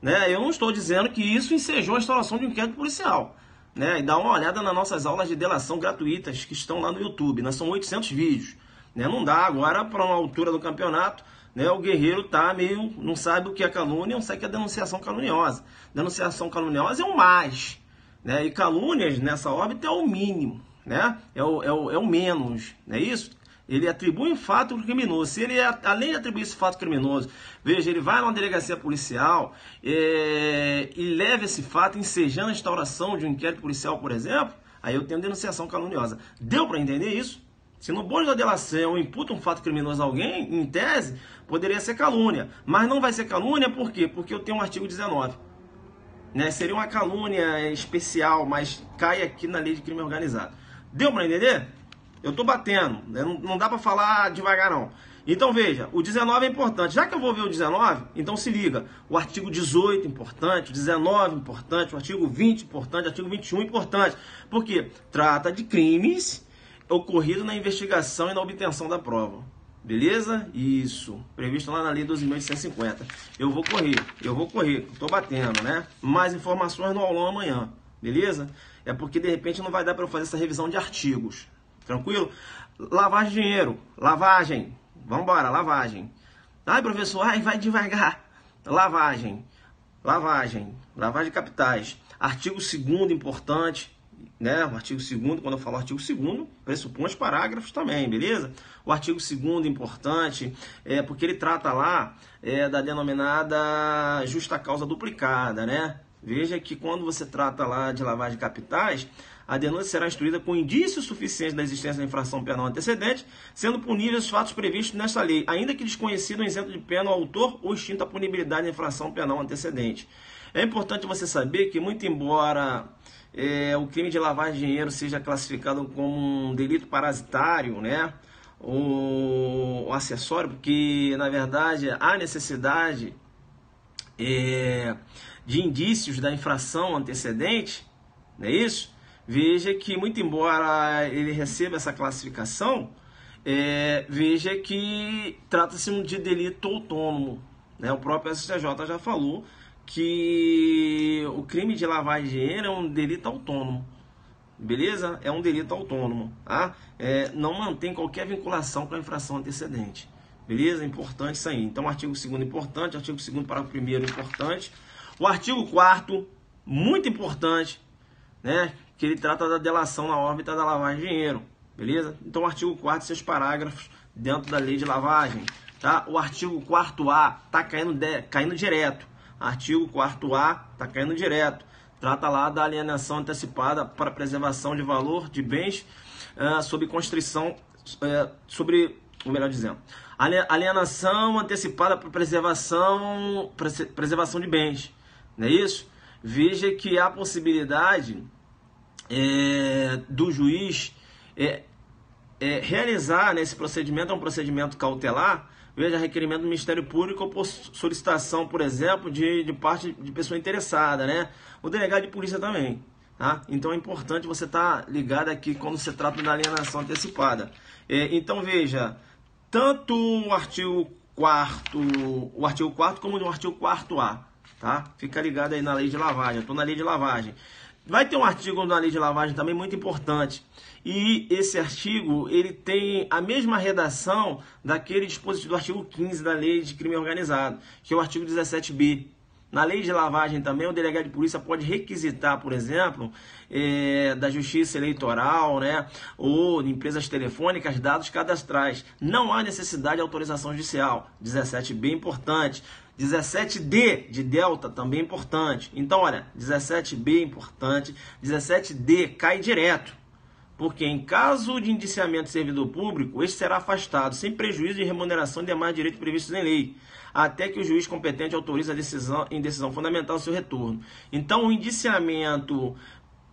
né, eu não estou dizendo que isso ensejou a instauração de um inquérito policial. Né, e dá uma olhada nas nossas aulas de delação gratuitas que estão lá no YouTube. Né, são 800 vídeos. Né, não dá agora, para uma altura do campeonato, né, o Guerreiro tá meio, não sabe o que é calúnia, não sabe o que é denunciação caluniosa. Denunciação caluniosa é o mais. Né, e calúnias nessa órbita é o mínimo. Né, é o menos. Não é isso? Ele atribui um fato criminoso. Se ele, além de atribuir esse fato criminoso, veja, ele vai numa delegacia policial e leva esse fato ensejando a instauração de um inquérito policial, por exemplo, aí eu tenho denunciação caluniosa. Deu para entender isso? Se no bojo da delação imputa um fato criminoso a alguém, em tese, poderia ser calúnia. Mas não vai ser calúnia, por quê? Porque eu tenho um artigo 19. Né? Seria uma calúnia especial, mas cai aqui na lei de crime organizado. Deu para entender? Eu estou batendo, né? Não dá para falar devagar não. Então veja, o 19 é importante. Já que eu vou ver o 19, então se liga. O artigo 18 importante, o 19 importante, o artigo 20 importante, o artigo 21 importante. Porque trata de crimes ocorridos na investigação e na obtenção da prova. Beleza? Isso. Previsto lá na lei 12.850. Eu vou correr. Estou batendo, né? Mais informações no aulão amanhã. Beleza? É porque de repente não vai dar para eu fazer essa revisão de artigos. Tranquilo? Lavagem de dinheiro. Lavagem. Vamos embora, lavagem. Ai, professor, ai, vai devagar. Lavagem de capitais. Artigo 2º importante, né? O artigo 2º, quando eu falo artigo 2º, pressupõe os parágrafos também, beleza? O artigo 2º importante, porque ele trata lá da denominada justa causa duplicada, né? Veja que quando você trata lá de lavagem de capitais, a denúncia será instruída com indícios suficientes da existência da infração penal antecedente, sendo puníveis os fatos previstos nesta lei, ainda que desconhecido ou isento de pena o autor ou extinta a punibilidade da infração penal antecedente. É importante você saber que, muito embora o crime de lavagem de dinheiro seja classificado como um delito parasitário, né, ou acessório, porque, na verdade, há necessidade de indícios da infração antecedente, não é isso? Veja que, muito embora ele receba essa classificação, veja que trata-se de delito autônomo, né? O próprio STJ já falou que o crime de lavagem de dinheiro é um delito autônomo, beleza? É um delito autônomo, tá? Não mantém qualquer vinculação com a infração antecedente, beleza? Importante isso aí. Então, o artigo 2º importante, o artigo 2º parágrafo 1º importante. O artigo 4º, muito importante, né? Que ele trata da delação na órbita da lavagem de dinheiro, beleza? Então, o artigo 4º, seus parágrafos dentro da lei de lavagem, tá? O artigo 4A tá caindo direto. Artigo 4A tá caindo direto. Trata lá da alienação antecipada para preservação de valor de bens sob constrição, ou melhor dizendo, alienação antecipada para preservação de bens, não é isso? Veja que há possibilidade do juiz realizar nesse procedimento, é um procedimento cautelar, veja, requerimento do Ministério Público ou por solicitação, por exemplo, de parte de pessoa interessada, né? O delegado de polícia também, tá? Então é importante você estar ligado aqui quando se trata da alienação antecipada. Então veja, tanto o artigo 4º como o artigo 4A, tá? Fica ligado aí na lei de lavagem. Eu estou na lei de lavagem. Vai ter um artigo na lei de lavagem também muito importante. E esse artigo, ele tem a mesma redação daquele dispositivo do artigo 15 da lei de crime organizado, que é o artigo 17b. Na lei de lavagem também, o delegado de polícia pode requisitar, por exemplo, da Justiça Eleitoral, né, ou de empresas telefônicas, dados cadastrais. Não há necessidade de autorização judicial. 17b é importante. 17D de delta também é importante. Então, olha, 17B é importante. 17D cai direto. Porque em caso de indiciamento de servidor público, este será afastado, sem prejuízo de remuneração e demais direitos previstos em lei, até que o juiz competente autorize a decisão, em decisão fundamental o seu retorno. Então, o indiciamento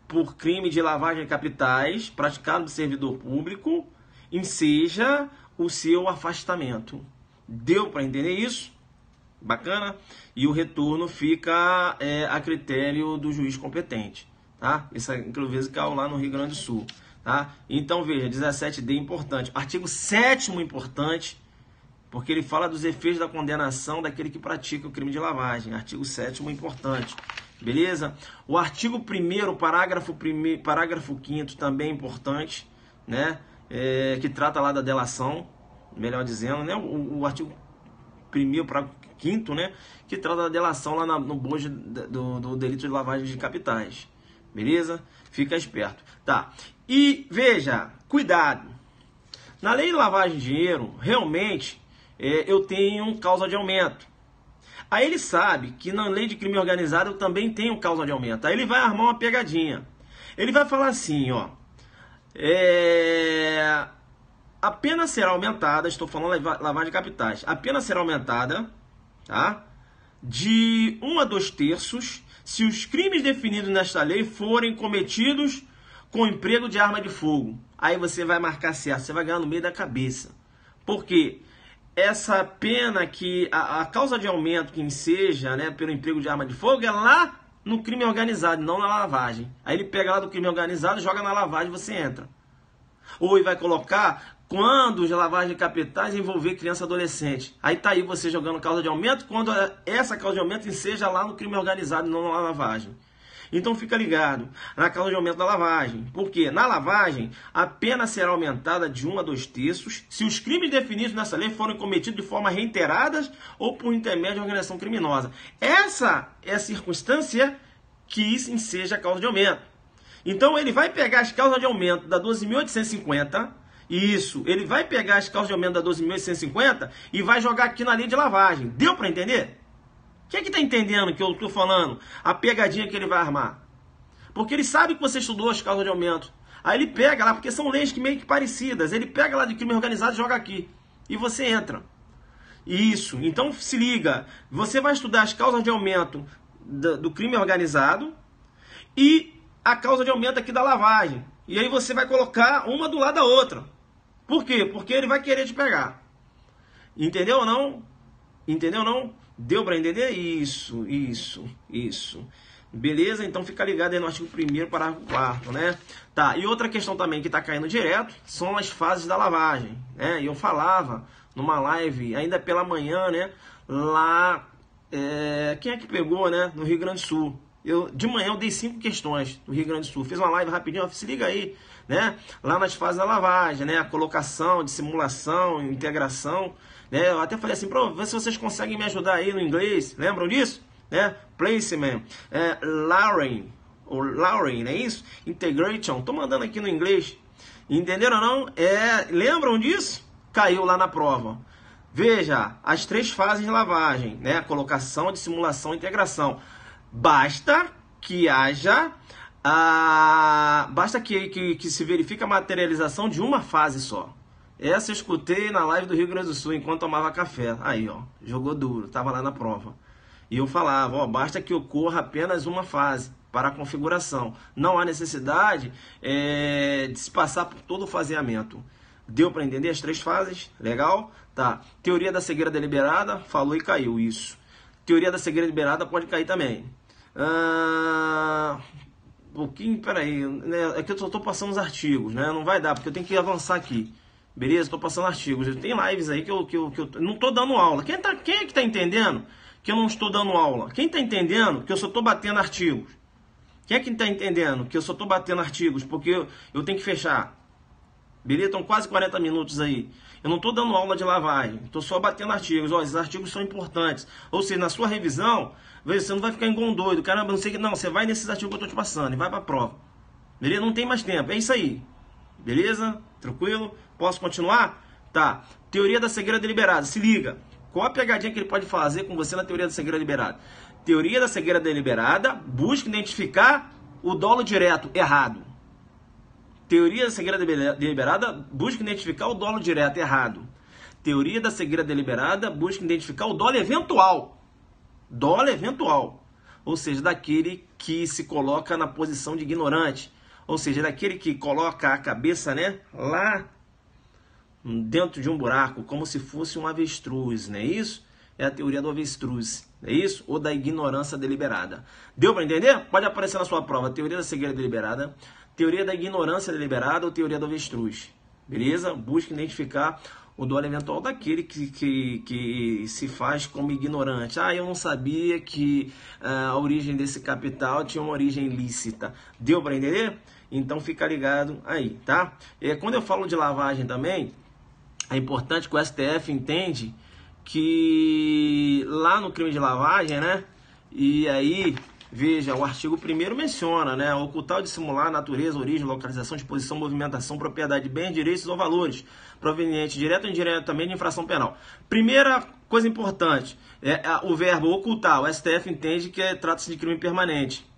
por crime de lavagem de capitais praticado do servidor público enseja o seu afastamento. Deu para entender isso? Bacana? E o retorno fica a critério do juiz competente, tá? Isso inclusive caiu lá no Rio Grande do Sul, tá? Então veja, 17D importante. Artigo 7º importante, porque ele fala dos efeitos da condenação daquele que pratica o crime de lavagem. Artigo 7º importante, beleza? O artigo 1º, parágrafo 5º também importante, né? Que trata lá da delação, melhor dizendo, né? O artigo 1º, parágrafo 5º, né, que trata da delação lá no bojo do delito de lavagem de capitais. Beleza? Fica esperto. Tá. E veja, cuidado. Na lei de lavagem de dinheiro, realmente, eu tenho causa de aumento. Aí ele sabe que na lei de crime organizado eu também tenho causa de aumento. Aí ele vai armar uma pegadinha. Ele vai falar assim, ó. A pena será aumentada, estou falando lavagem de capitais. A pena será aumentada, tá? De 1 a 2 terços se os crimes definidos nesta lei forem cometidos com emprego de arma de fogo. Aí você vai marcar certo, você vai ganhar no meio da cabeça. Por quê? Essa pena que a causa de aumento que enseja, né, pelo emprego de arma de fogo é lá no crime organizado, não na lavagem. Aí ele pega lá do crime organizado, joga na lavagem e você entra. Ou ele vai colocar quando os lavagem de capitais envolver criança e adolescente. Aí tá aí você jogando causa de aumento quando essa causa de aumento enseja lá no crime organizado, não na lavagem. Então fica ligado na causa de aumento da lavagem. Porque na lavagem a pena será aumentada de 1 a 2 terços se os crimes definidos nessa lei forem cometidos de forma reiteradas ou por intermédio de organização criminosa. Essa é a circunstância que isso enseja a causa de aumento. Então ele vai pegar as causas de aumento da 12.850, isso, ele vai pegar as causas de aumento da 12.850 e vai jogar aqui na lei de lavagem. Deu para entender? Quem é que está entendendo que eu estou falando? A pegadinha que ele vai armar. Porque ele sabe que você estudou as causas de aumento. Aí ele pega lá, porque são leis que meio que parecidas. Ele pega lá de crime organizado e joga aqui. E você entra. Isso. Então se liga. Você vai estudar as causas de aumento do crime organizado e a causa de aumento aqui da lavagem. E aí você vai colocar uma do lado da outra. Por quê? Porque ele vai querer te pegar. Entendeu ou não? Entendeu ou não? Deu para entender? Isso. Beleza? Então fica ligado aí no artigo 1º, parágrafo 4º, né? Tá, e outra questão também que tá caindo direto são as fases da lavagem, né? E eu falava numa live, ainda pela manhã, né? Lá, quem é que pegou, né? No Rio Grande do Sul. De manhã eu dei 5 questões do Rio Grande do Sul. Fiz uma live rapidinho, se liga aí, né? Lá nas fases da lavagem, né? A colocação, dissimulação, integração, né? Eu até falei assim, vê se vocês conseguem me ajudar aí no inglês. Lembram disso? Né? Placement, Lauren, não é isso? Integration. Tô mandando aqui no inglês. Entenderam ou não? Lembram disso? Caiu lá na prova. Veja, as 3 fases de lavagem, né? Colocação, dissimulação, integração. Basta que haja, basta que se verifique a materialização de uma fase só. Essa eu escutei na live do Rio Grande do Sul enquanto tomava café. Aí, ó, jogou duro, tava lá na prova. E eu falava, ó, basta que ocorra apenas uma fase para a configuração. Não há necessidade de se passar por todo o faseamento. Deu para entender as 3 fases? Legal? Tá. Teoria da cegueira deliberada, falou e caiu, isso. Teoria da cegueira deliberada pode cair também. Pouquinho, peraí, né? É que eu só estou passando os artigos, né? Não vai dar, porque eu tenho que avançar aqui. Beleza? Estou passando artigos. Tem lives aí que eu não estou dando aula. Quem é que está entendendo que eu não estou dando aula? Quem está entendendo que eu só estou batendo artigos? Quem é que está entendendo que eu só estou batendo artigos? Porque eu tenho que fechar. Beleza? Estão quase 40 minutos aí. Eu não estou dando aula de lavagem. Estou só batendo artigos. Ó, esses artigos são importantes. Ou seja, na sua revisão, você não vai ficar igual doido. Caramba, não sei o que. Não, você vai nesses artigos que eu estou te passando e vai para a prova. Beleza? Não tem mais tempo. É isso aí. Beleza? Tranquilo? Posso continuar? Tá. Teoria da cegueira deliberada. Se liga. Qual a pegadinha que ele pode fazer com você na teoria da cegueira deliberada? Teoria da cegueira deliberada busca identificar o dolo direto errado. Teoria da cegueira deliberada busca identificar o dolo direto errado. Teoria da cegueira deliberada busca identificar o dolo eventual. Dolo eventual. Ou seja, daquele que se coloca na posição de ignorante. Ou seja, daquele que coloca a cabeça, né, lá dentro de um buraco, como se fosse um avestruz, não é isso? É a teoria do avestruz, não é isso? Ou da ignorância deliberada. Deu para entender? Pode aparecer na sua prova, teoria da cegueira deliberada, teoria da ignorância deliberada ou teoria do avestruz. Beleza? Busca identificar o dolo eventual daquele que se faz como ignorante. Eu não sabia que a origem desse capital tinha uma origem ilícita. Deu para entender? Então fica ligado aí, tá? Quando eu falo de lavagem também, é importante que o STF entende que lá no crime de lavagem, né? E aí Veja, o artigo 1º menciona, né? Ocultar ou dissimular a natureza, origem, localização, disposição, movimentação, propriedade de bens, direitos ou valores, proveniente direto ou indiretamente de infração penal. Primeira coisa importante, o verbo ocultar. O STF entende que trata-se de crime permanente.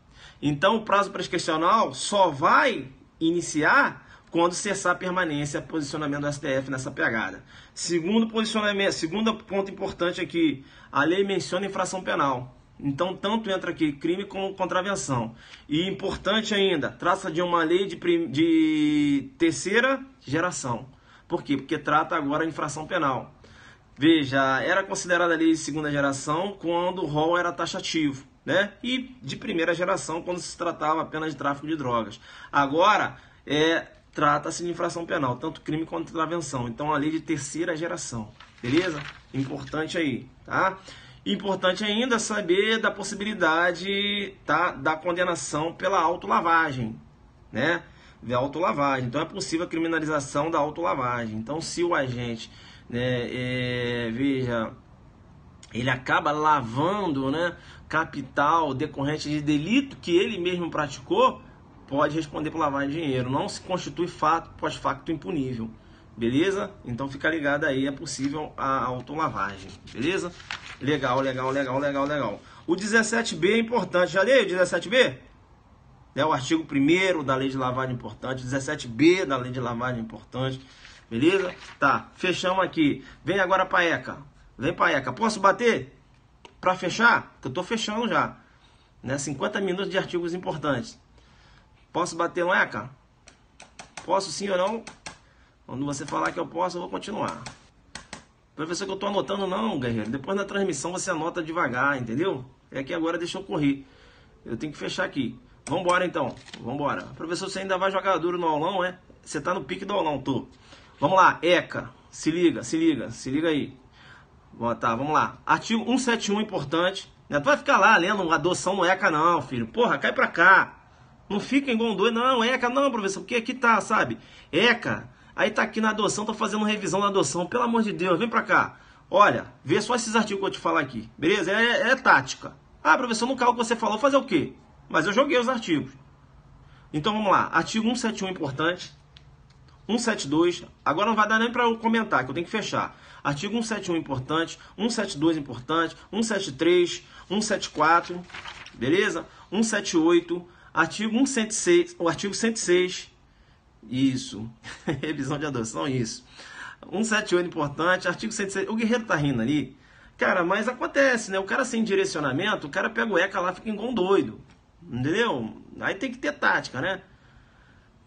Então, o prazo prescricional só vai iniciar quando cessar a permanência, posicionamento do STF nessa pegada. Segundo ponto importante aqui, a lei menciona infração penal. Então, tanto entra aqui crime como contravenção. E importante ainda, trata de uma lei de terceira geração. Por quê? Porque trata agora a infração penal. Veja, era considerada lei de segunda geração quando o rol era taxativo, né? E de primeira geração quando se tratava apenas de tráfico de drogas. Agora, trata-se de infração penal, tanto crime quanto contravenção. Então, a lei de terceira geração, beleza? Importante aí, tá? Importante ainda saber da possibilidade, tá, da condenação pela autolavagem, né? Da autolavagem. Então, é possível a criminalização da autolavagem. Então, se o agente, né, veja, ele acaba lavando, né, capital decorrente de delito que ele mesmo praticou, pode responder por lavagem de dinheiro. Não se constitui fato pós-facto impunível. Beleza? Então fica ligado aí, é possível a autolavagem. Beleza? Legal. O 17B é importante. Já leu o 17B? É o artigo 1º da lei de lavagem importante. 17B da lei de lavagem importante. Beleza? Tá, fechamos aqui. Vem agora pra ECA. Vem pra ECA. Posso bater? Pra fechar? Que eu tô fechando já. Né? 50 minutos de artigos importantes. Posso bater no ECA? Posso sim ou não? Quando você falar que eu posso, eu vou continuar. Professor, que eu estou anotando não, guerreiro. Depois na transmissão você anota devagar, entendeu? É que agora deixa eu correr. Eu tenho que fechar aqui. Vambora então. Vambora. Professor, você ainda vai jogar duro no aulão, é? Você tá no pique do aulão, tô. Vamos lá, ECA. Se liga aí. Tá, vamos lá. Artigo 171 importante. Não vai ficar lá lendo adoção no ECA não, filho. Porra, cai pra cá. Não fica igual um doido. Não, ECA não, professor. Porque aqui tá, sabe? ECA. Aí tá aqui na adoção, tô fazendo revisão da adoção. Pelo amor de Deus, vem pra cá. Olha, vê só esses artigos que eu vou te falar aqui. Beleza? É tática. Ah, professor, no carro que você falou, fazer o quê? Mas eu joguei os artigos. Então vamos lá. Artigo 171 importante. 172. Agora não vai dar nem pra eu comentar, que eu tenho que fechar. Artigo 171 importante. 172 importante. 173. 174. Beleza? 178. Artigo 106. O artigo 106. Isso. Revisão de adoção, isso. 178 importante, artigo 106. O guerreiro tá rindo ali. Cara, mas acontece, né? O cara sem direcionamento, o cara pega o ECA lá, fica igual um doido. Entendeu? Aí tem que ter tática, né?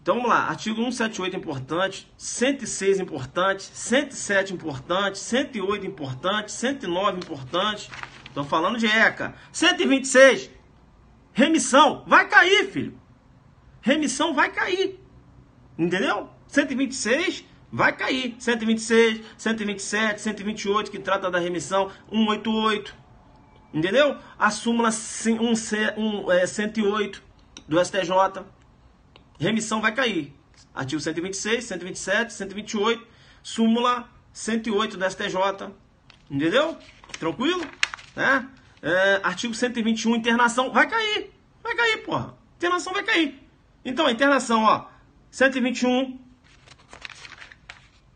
Então vamos lá. Artigo 178 importante, 106 importante, 107 importante, 108 importante, 109 importante. Tô falando de ECA. 126. Remissão. Vai cair, filho. Remissão vai cair. Entendeu? 126 vai cair. 126, 127, 128, que trata da remissão. 188. Entendeu? A súmula 108 do STJ. Remissão vai cair. Artigo 126, 127, 128. Súmula 108 do STJ. Entendeu? Tranquilo? Né? Artigo 121, internação. Vai cair. Vai cair, porra. Internação vai cair. Então, a internação, ó. 121,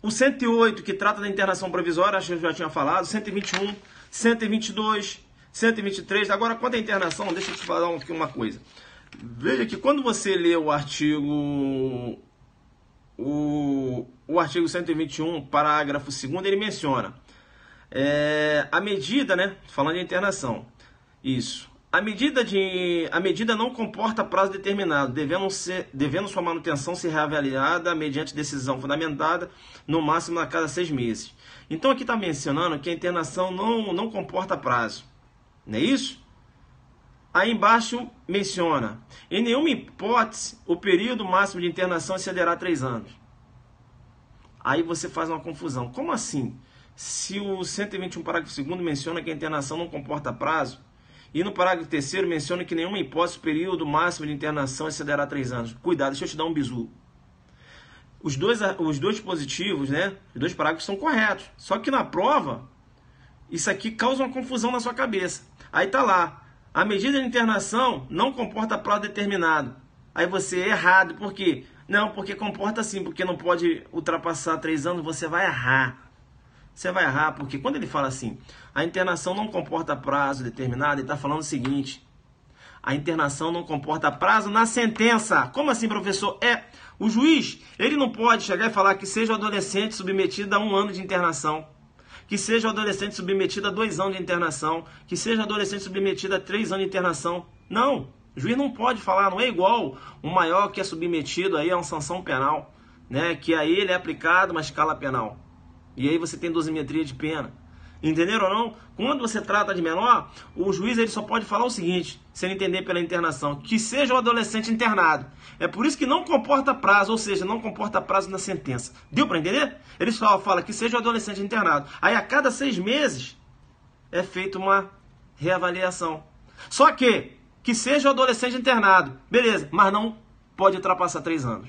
o 108, que trata da internação provisória, acho que eu já tinha falado, 121, 122, 123. Agora, quanto à internação, deixa eu te falar aqui uma coisa. Veja que quando você lê o artigo artigo 121, parágrafo 2º, ele menciona a medida, né, falando de internação, isso. A medida não comporta prazo determinado, devendo sua manutenção ser reavaliada mediante decisão fundamentada, no máximo a cada 6 meses. Então aqui está mencionando que a internação não comporta prazo. Não é isso? Aí embaixo menciona, em nenhuma hipótese, o período máximo de internação excederá 3 anos. Aí você faz uma confusão. Como assim? Se o 121, parágrafo 2º menciona que a internação não comporta prazo, e no parágrafo 3º menciona que nenhuma hipótese o período máximo de internação excederá 3 anos. Cuidado, deixa eu te dar um bizu. Os dois dispositivos, né? Os dois parágrafos são corretos. Só que na prova, isso aqui causa uma confusão na sua cabeça. Aí tá lá, a medida de internação não comporta prazo determinado. Aí você é errado, por quê? Não, porque comporta sim, porque não pode ultrapassar 3 anos, você vai errar. Você vai errar, porque quando ele fala assim, a internação não comporta prazo determinado, ele está falando o seguinte, a internação não comporta prazo na sentença. Como assim, professor? O juiz, ele não pode chegar e falar que seja o adolescente submetido a 1 ano de internação, que seja o adolescente submetido a 2 anos de internação, que seja o adolescente submetido a 3 anos de internação. Não, o juiz não pode falar, não é igual o maior que é submetido aí a uma sanção penal, né? Que aí ele é aplicado uma escala penal. E aí você tem dosimetria de pena. Entenderam ou não? Quando você trata de menor, o juiz ele só pode falar o seguinte, se ele entender pela internação, que seja o adolescente internado. É por isso que não comporta prazo, ou seja, não comporta prazo na sentença. Deu para entender? Ele só fala que seja o adolescente internado. Aí a cada 6 meses é feita uma reavaliação. Só que seja o adolescente internado. Beleza, mas não pode ultrapassar 3 anos.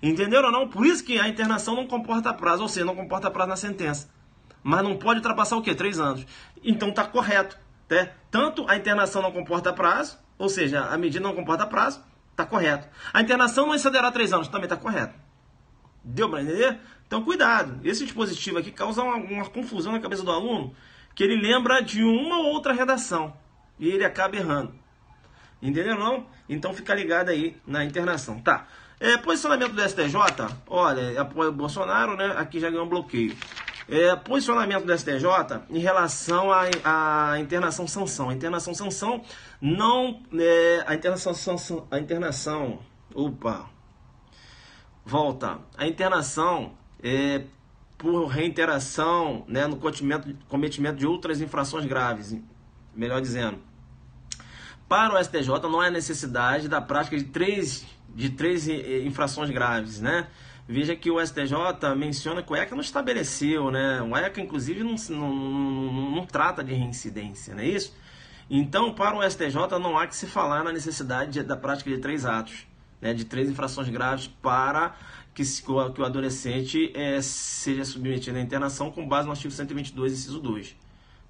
Entenderam ou não? Por isso que a internação não comporta prazo, ou seja, não comporta prazo na sentença. Mas não pode ultrapassar o quê? 3 anos. Então está correto. Né? Tanto a internação não comporta prazo, ou seja, a medida não comporta prazo, está correto. A internação não excederá 3 anos, também está correto. Deu para entender? Então cuidado. Esse dispositivo aqui causa uma confusão na cabeça do aluno, que ele lembra de uma ou outra redação. E ele acaba errando. Entendeu não? Então fica ligado aí na internação. Tá. Posicionamento do STJ, olha, apoio o Bolsonaro, né? Aqui já ganhou um bloqueio. Posicionamento do STJ em relação à internação sanção. A internação sanção não... a internação... Opa! Volta. A internação por reiteração, né, no cometimento de outras infrações graves. Melhor dizendo. Para o STJ não há necessidade da prática de três infrações graves, né? Veja que o STJ menciona que o ECA não estabeleceu, né? O ECA, inclusive, não trata de reincidência, não é isso? Então, para o STJ, não há que se falar na necessidade da prática de 3 atos, né? De 3 infrações graves para que o adolescente seja submetido à internação com base no artigo 122, inciso 2.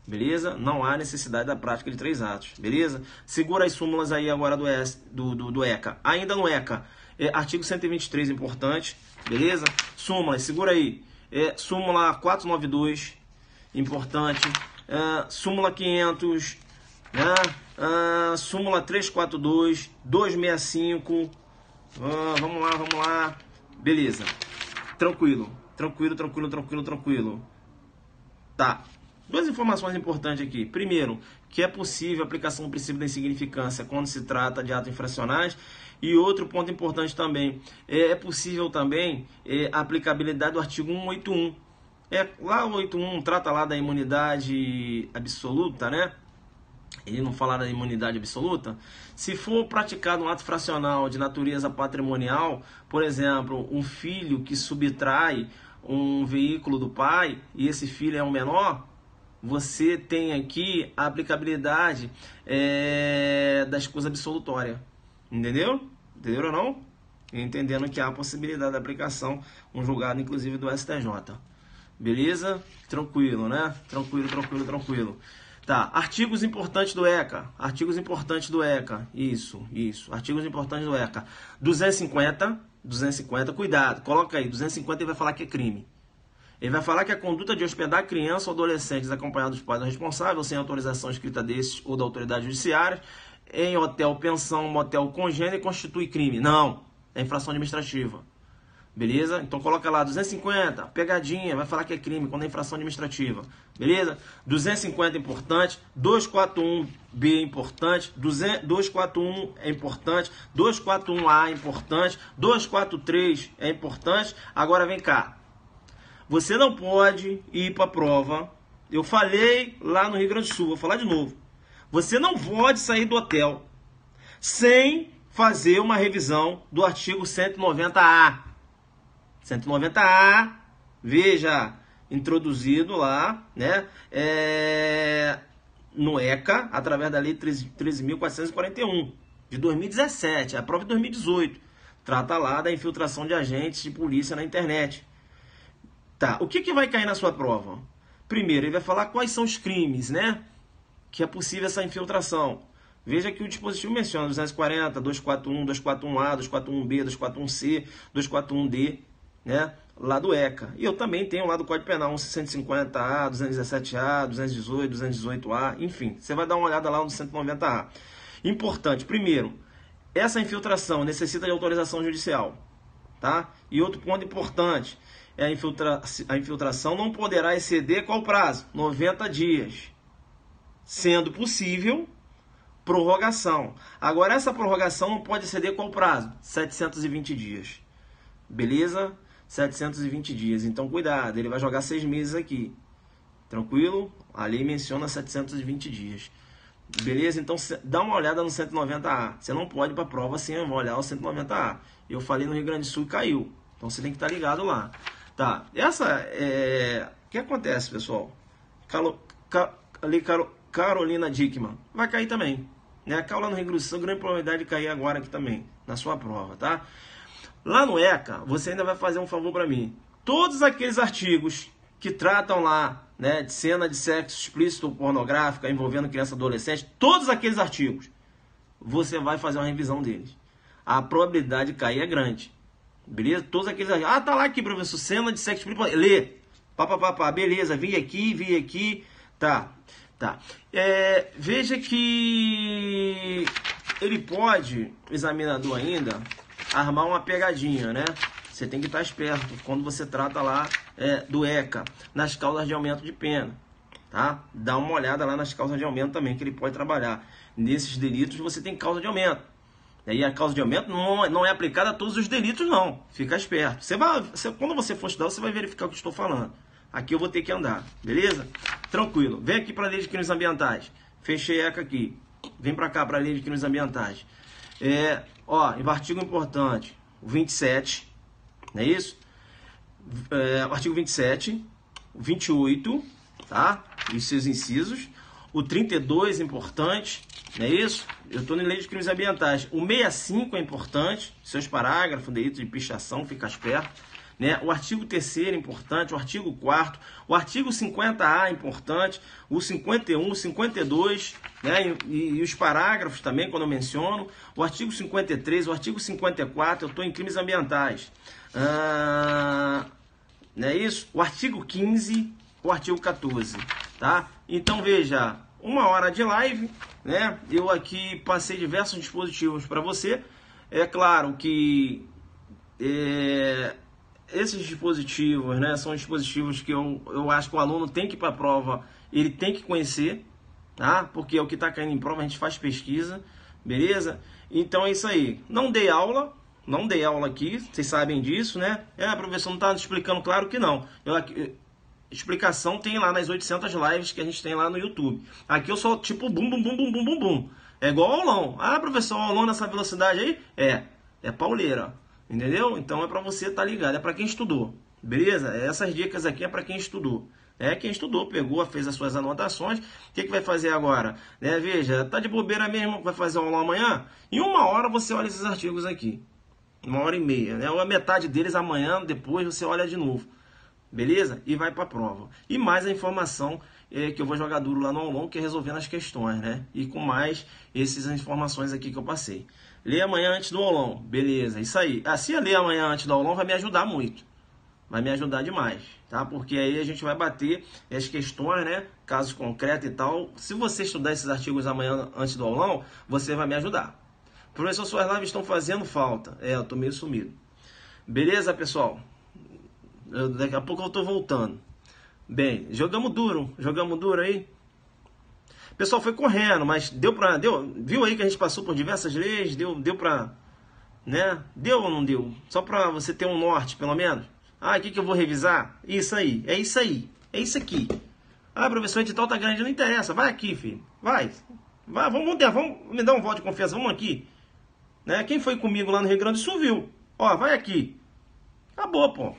Beleza? Não há necessidade da prática de 3 atos. Beleza? Segura as súmulas aí agora do ECA. Ainda no ECA, artigo 123, importante. Beleza? Súmulas, segura aí. Súmula 492, importante. Súmula 500. Né? Súmula 342, 265. Vamos lá. Beleza. Tranquilo. Tá. 2 informações importantes aqui. Primeiro, que é possível a aplicação do princípio da insignificância quando se trata de atos infracionais. E outro ponto importante também, é possível também a aplicabilidade do artigo 181. Lá o 181 trata lá da imunidade absoluta, né? Ele não fala da imunidade absoluta. Se for praticado um ato fracional de natureza patrimonial, por exemplo, um filho que subtrai um veículo do pai e esse filho é um menor, você tem aqui a aplicabilidade da escusa absolutória. Entendeu? Entenderam ou não? Entendendo que há a possibilidade da aplicação, um julgado inclusive do STJ. Beleza? Tranquilo, né? Tranquilo. Tá, artigos importantes do ECA. Isso. Artigos importantes do ECA. 250, cuidado, coloca aí, 250 ele vai falar que é crime. Ele vai falar que a conduta de hospedar criança ou adolescentes acompanhados dos pais responsáveis, sem autorização escrita desses ou da autoridade judiciária, em hotel, pensão, motel congênero, constitui crime. Não, é infração administrativa. Beleza? Então coloca lá 250, pegadinha, vai falar que é crime quando é infração administrativa. Beleza? 250 é importante, 241B é importante, 241 é importante, 241A é importante, 243 é importante. Agora vem cá. Você não pode ir para a prova. Eu falei lá no Rio Grande do Sul, vou falar de novo. Você não pode sair do hotel sem fazer uma revisão do artigo 190A. 190A, veja, introduzido lá, né, no ECA, através da Lei 13.441, de 2017, a prova de 2018. Trata lá da infiltração de agentes de polícia na internet. Tá, o que vai cair na sua prova? Primeiro, ele vai falar quais são os crimes, né, que é possível essa infiltração. Veja que o dispositivo menciona 240, 241, 241A, 241B, 241C, 241D, né? Lá do ECA. E eu também tenho lá do Código Penal 150A, 217A, 218, 218A, enfim. Você vai dar uma olhada lá no 190A. Importante, primeiro, essa infiltração necessita de autorização judicial, tá? E outro ponto importante, a infiltração não poderá exceder qual prazo? 90 dias. Sendo possível, prorrogação. Agora, essa prorrogação não pode exceder qual prazo? 720 dias. Beleza? 720 dias. Então, cuidado, ele vai jogar 6 meses aqui. Tranquilo? A lei menciona 720 dias. Beleza? Então, dá uma olhada no 190A. Você não pode ir para a prova sem olhar o 190A. Eu falei no Rio Grande do Sul e caiu. Então, você tem que estar ligado lá. Tá? O que acontece, pessoal? Carolina Dickmann. Vai cair também. Né? Caiu lá no Rio Grande do Sul, grande probabilidade de cair agora aqui também. Na sua prova, tá? Lá no ECA, você ainda vai fazer um favor para mim. Todos aqueles artigos que tratam lá, né, de cena de sexo explícito ou pornográfica envolvendo criança e adolescente, todos aqueles artigos, você vai fazer uma revisão deles. A probabilidade de cair é grande. Beleza? Todos aqueles artigos. Ah, tá lá aqui, professor, cena de sexo explícito. Lê. Beleza, vi aqui. Tá. Veja que ele pode, o examinador ainda, armar uma pegadinha, né? Você tem que estar esperto quando você trata lá do ECA, nas causas de aumento de pena, tá? Dá uma olhada lá nas causas de aumento também, que ele pode trabalhar. Nesses delitos você tem causa de aumento. E a causa de aumento não é aplicada a todos os delitos, não. Fica esperto. Quando você for estudar, você vai verificar o que estou falando. Aqui eu vou ter que andar, beleza? Tranquilo. Vem aqui para a lei de crimes ambientais. Fechei ECA aqui. Vem para cá para a lei de crimes ambientais. O artigo importante, o 27, não é isso? O artigo 27, o 28, tá? E seus incisos. O 32 é importante, não é isso? Eu estou na lei de crimes ambientais. O 65 é importante, seus parágrafos, delito de pichação, fica esperto. Né? O artigo 3º é importante, o artigo 4º, o artigo 50A é importante, o 51, o 52, né? e os parágrafos também, quando eu menciono, o artigo 53, o artigo 54, eu estou em crimes ambientais. Não é isso? O artigo 15, o artigo 14, tá? Então, veja, 1 hora de live, né? Eu aqui passei diversos dispositivos para você. É claro que esses dispositivos, né, são dispositivos que eu acho que o aluno tem que ir para a prova, ele tem que conhecer, tá? Porque é o que está caindo em prova, a gente faz pesquisa, beleza? Então é isso aí. Não dei aula aqui, vocês sabem disso, né? Professor, não está explicando, claro que não. Explicação tem lá nas 800 lives que a gente tem lá no YouTube. Aqui eu só tipo bum. É igual ao aulão. Professor, o aulão nessa velocidade aí? É pauleira. Entendeu? Então é para você estar ligado, é para quem estudou, beleza? Essas dicas aqui é para quem estudou. Quem estudou, pegou, fez as suas anotações. O que vai fazer agora? Veja, tá de bobeira mesmo, vai fazer aula amanhã? Em 1 hora você olha esses artigos aqui. 1h30, né? Ou a metade deles amanhã, depois você olha de novo. Beleza? E vai para a prova. E mais a informação que eu vou jogar duro lá no aulão, que é resolvendo as questões, né? E com mais essas informações aqui que eu passei. Lê amanhã antes do aulão. Beleza, isso aí. Se eu ler amanhã antes do aulão, vai me ajudar muito. Vai me ajudar demais, tá? Porque aí a gente vai bater as questões, né? Casos concretos e tal. Se você estudar esses artigos amanhã antes do aulão, você vai me ajudar. Professor, suas lives estão fazendo falta. Eu tô meio sumido. Beleza, pessoal? Daqui a pouco eu tô voltando. Bem, jogamos duro aí. Pessoal, foi correndo, mas viu aí que a gente passou por diversas leis, deu pra, né? Deu ou não deu? Só pra você ter um norte, pelo menos. O que eu vou revisar? Isso aí, é isso aqui. Professor, o edital tá grande, não interessa, vai aqui, filho, vai, vamos me dar um voto de confiança, vamos aqui. Né? Quem foi comigo lá no Rio Grande do Sul viu, vai aqui. Acabou, pô.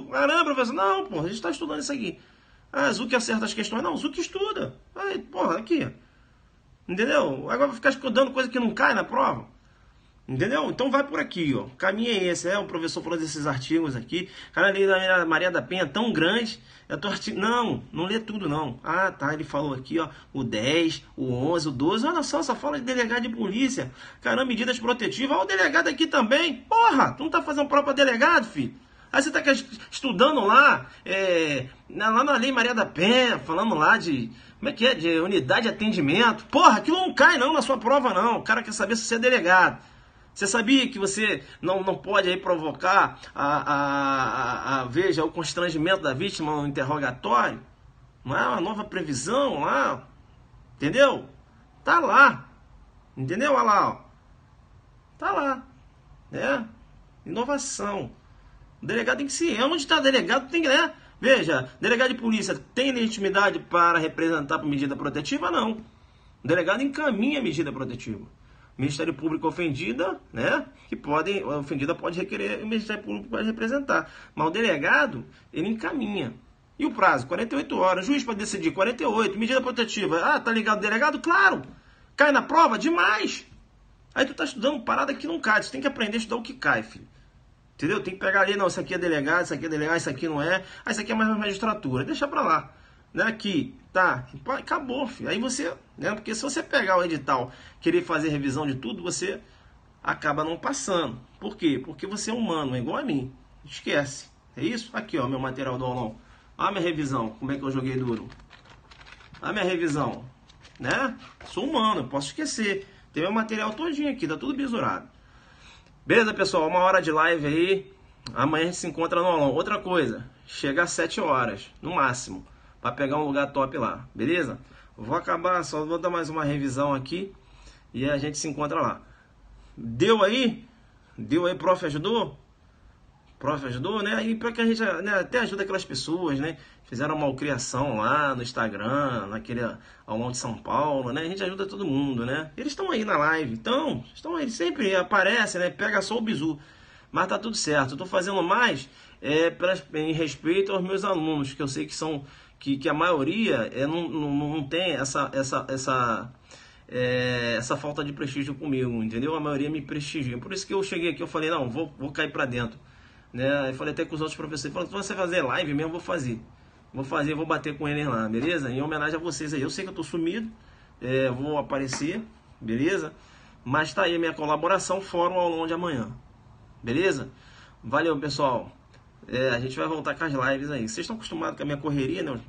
Caramba, professor, não, pô, a gente tá estudando isso aqui. Zuc acerta as questões. Não, Zuc estuda. Porra, aqui. Entendeu? Agora vai ficar estudando coisa que não cai na prova. Entendeu? Então vai por aqui, ó. O caminho é esse. O professor falou desses artigos aqui. Cara, ali da Maria da Penha é tão grande. Não lê tudo não. Ah, tá, ele falou aqui, ó, o 10, o 11, o 12. Olha só fala de delegado de polícia. Caramba, medidas protetivas. Olha o delegado aqui também. Porra, tu não tá fazendo prova pra delegado, filho? Aí você tá estudando lá, lá na Lei Maria da Penha, falando lá de, como é que é, de unidade de atendimento. Porra, aquilo não cai não na sua prova não. O cara quer saber se você é delegado. Você sabia que você não pode aí provocar veja, o constrangimento da vítima no interrogatório? Não é uma nova previsão lá? Entendeu? Tá lá. Entendeu? Olha lá, ó. Tá lá. Inovação. O delegado tem que ser. Onde está delegado tem que, né? Veja, delegado de polícia tem legitimidade para representar por medida protetiva? Não. O delegado encaminha a medida protetiva. O Ministério Público ofendida, né? A ofendida pode requerer, o Ministério Público pode representar. Mas o delegado, ele encaminha. E o prazo? 48 horas. O juiz pode decidir 48. Medida protetiva. Ah, tá ligado o delegado? Claro. Cai na prova? Demais. Aí tu tá estudando parada que não cai. Tu tem que aprender a estudar o que cai, filho. Entendeu? Tem que pegar ali, não, isso aqui é delegado, isso aqui é delegado, isso aqui não é. Ah, isso aqui é mais magistratura. Deixa pra lá. Né? Aqui, tá, acabou, filho. Aí você, né? Porque se você pegar o edital, querer fazer revisão de tudo, você acaba não passando. Por quê? Porque você é humano, é igual a mim. Esquece. É isso? Aqui, ó, meu material do aulão. Olha a minha revisão, como é que eu joguei duro. Olha a minha revisão, né? Sou humano, eu posso esquecer. Tem meu material todinho aqui, tá tudo bisurado. Beleza, pessoal? 1 hora de live aí. Amanhã a gente se encontra no aulão. Outra coisa, chega às 7 horas, no máximo, para pegar um lugar top lá, beleza? Vou acabar, só vou dar mais uma revisão aqui e a gente se encontra lá. Deu aí? Deu aí, prof, ajudou? Prof, ajudou, né? E para que a gente, né, até ajuda aquelas pessoas, né? Fizeram uma malcriação lá no Instagram, naquele aulão de São Paulo, né? A gente ajuda todo mundo, né? Eles estão aí na live, então, estão aí, sempre aparecem, né? Pega só o bizu. Mas tá tudo certo. Eu tô fazendo mais em respeito aos meus alunos, que eu sei que são que a maioria não tem essa falta de prestígio comigo, entendeu? A maioria me prestigia. Por isso que eu cheguei aqui, eu falei, não, vou cair pra dentro, né? Eu falei até com os outros professores, falei, se você fazer live mesmo, eu vou fazer. Vou bater com eles lá, beleza? Em homenagem a vocês aí. Eu sei que eu tô sumido, vou aparecer, beleza? Mas tá aí a minha colaboração, fora o aulão de amanhã, beleza? Valeu, pessoal. A gente vai voltar com as lives aí. Vocês estão acostumados com a minha correria, né?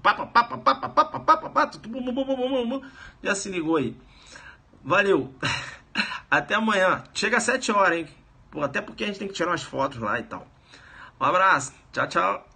Já se ligou aí. Valeu. Até amanhã. Chega às 7 horas, hein? Pô, até porque a gente tem que tirar umas fotos lá e tal. Um abraço. Tchau, tchau.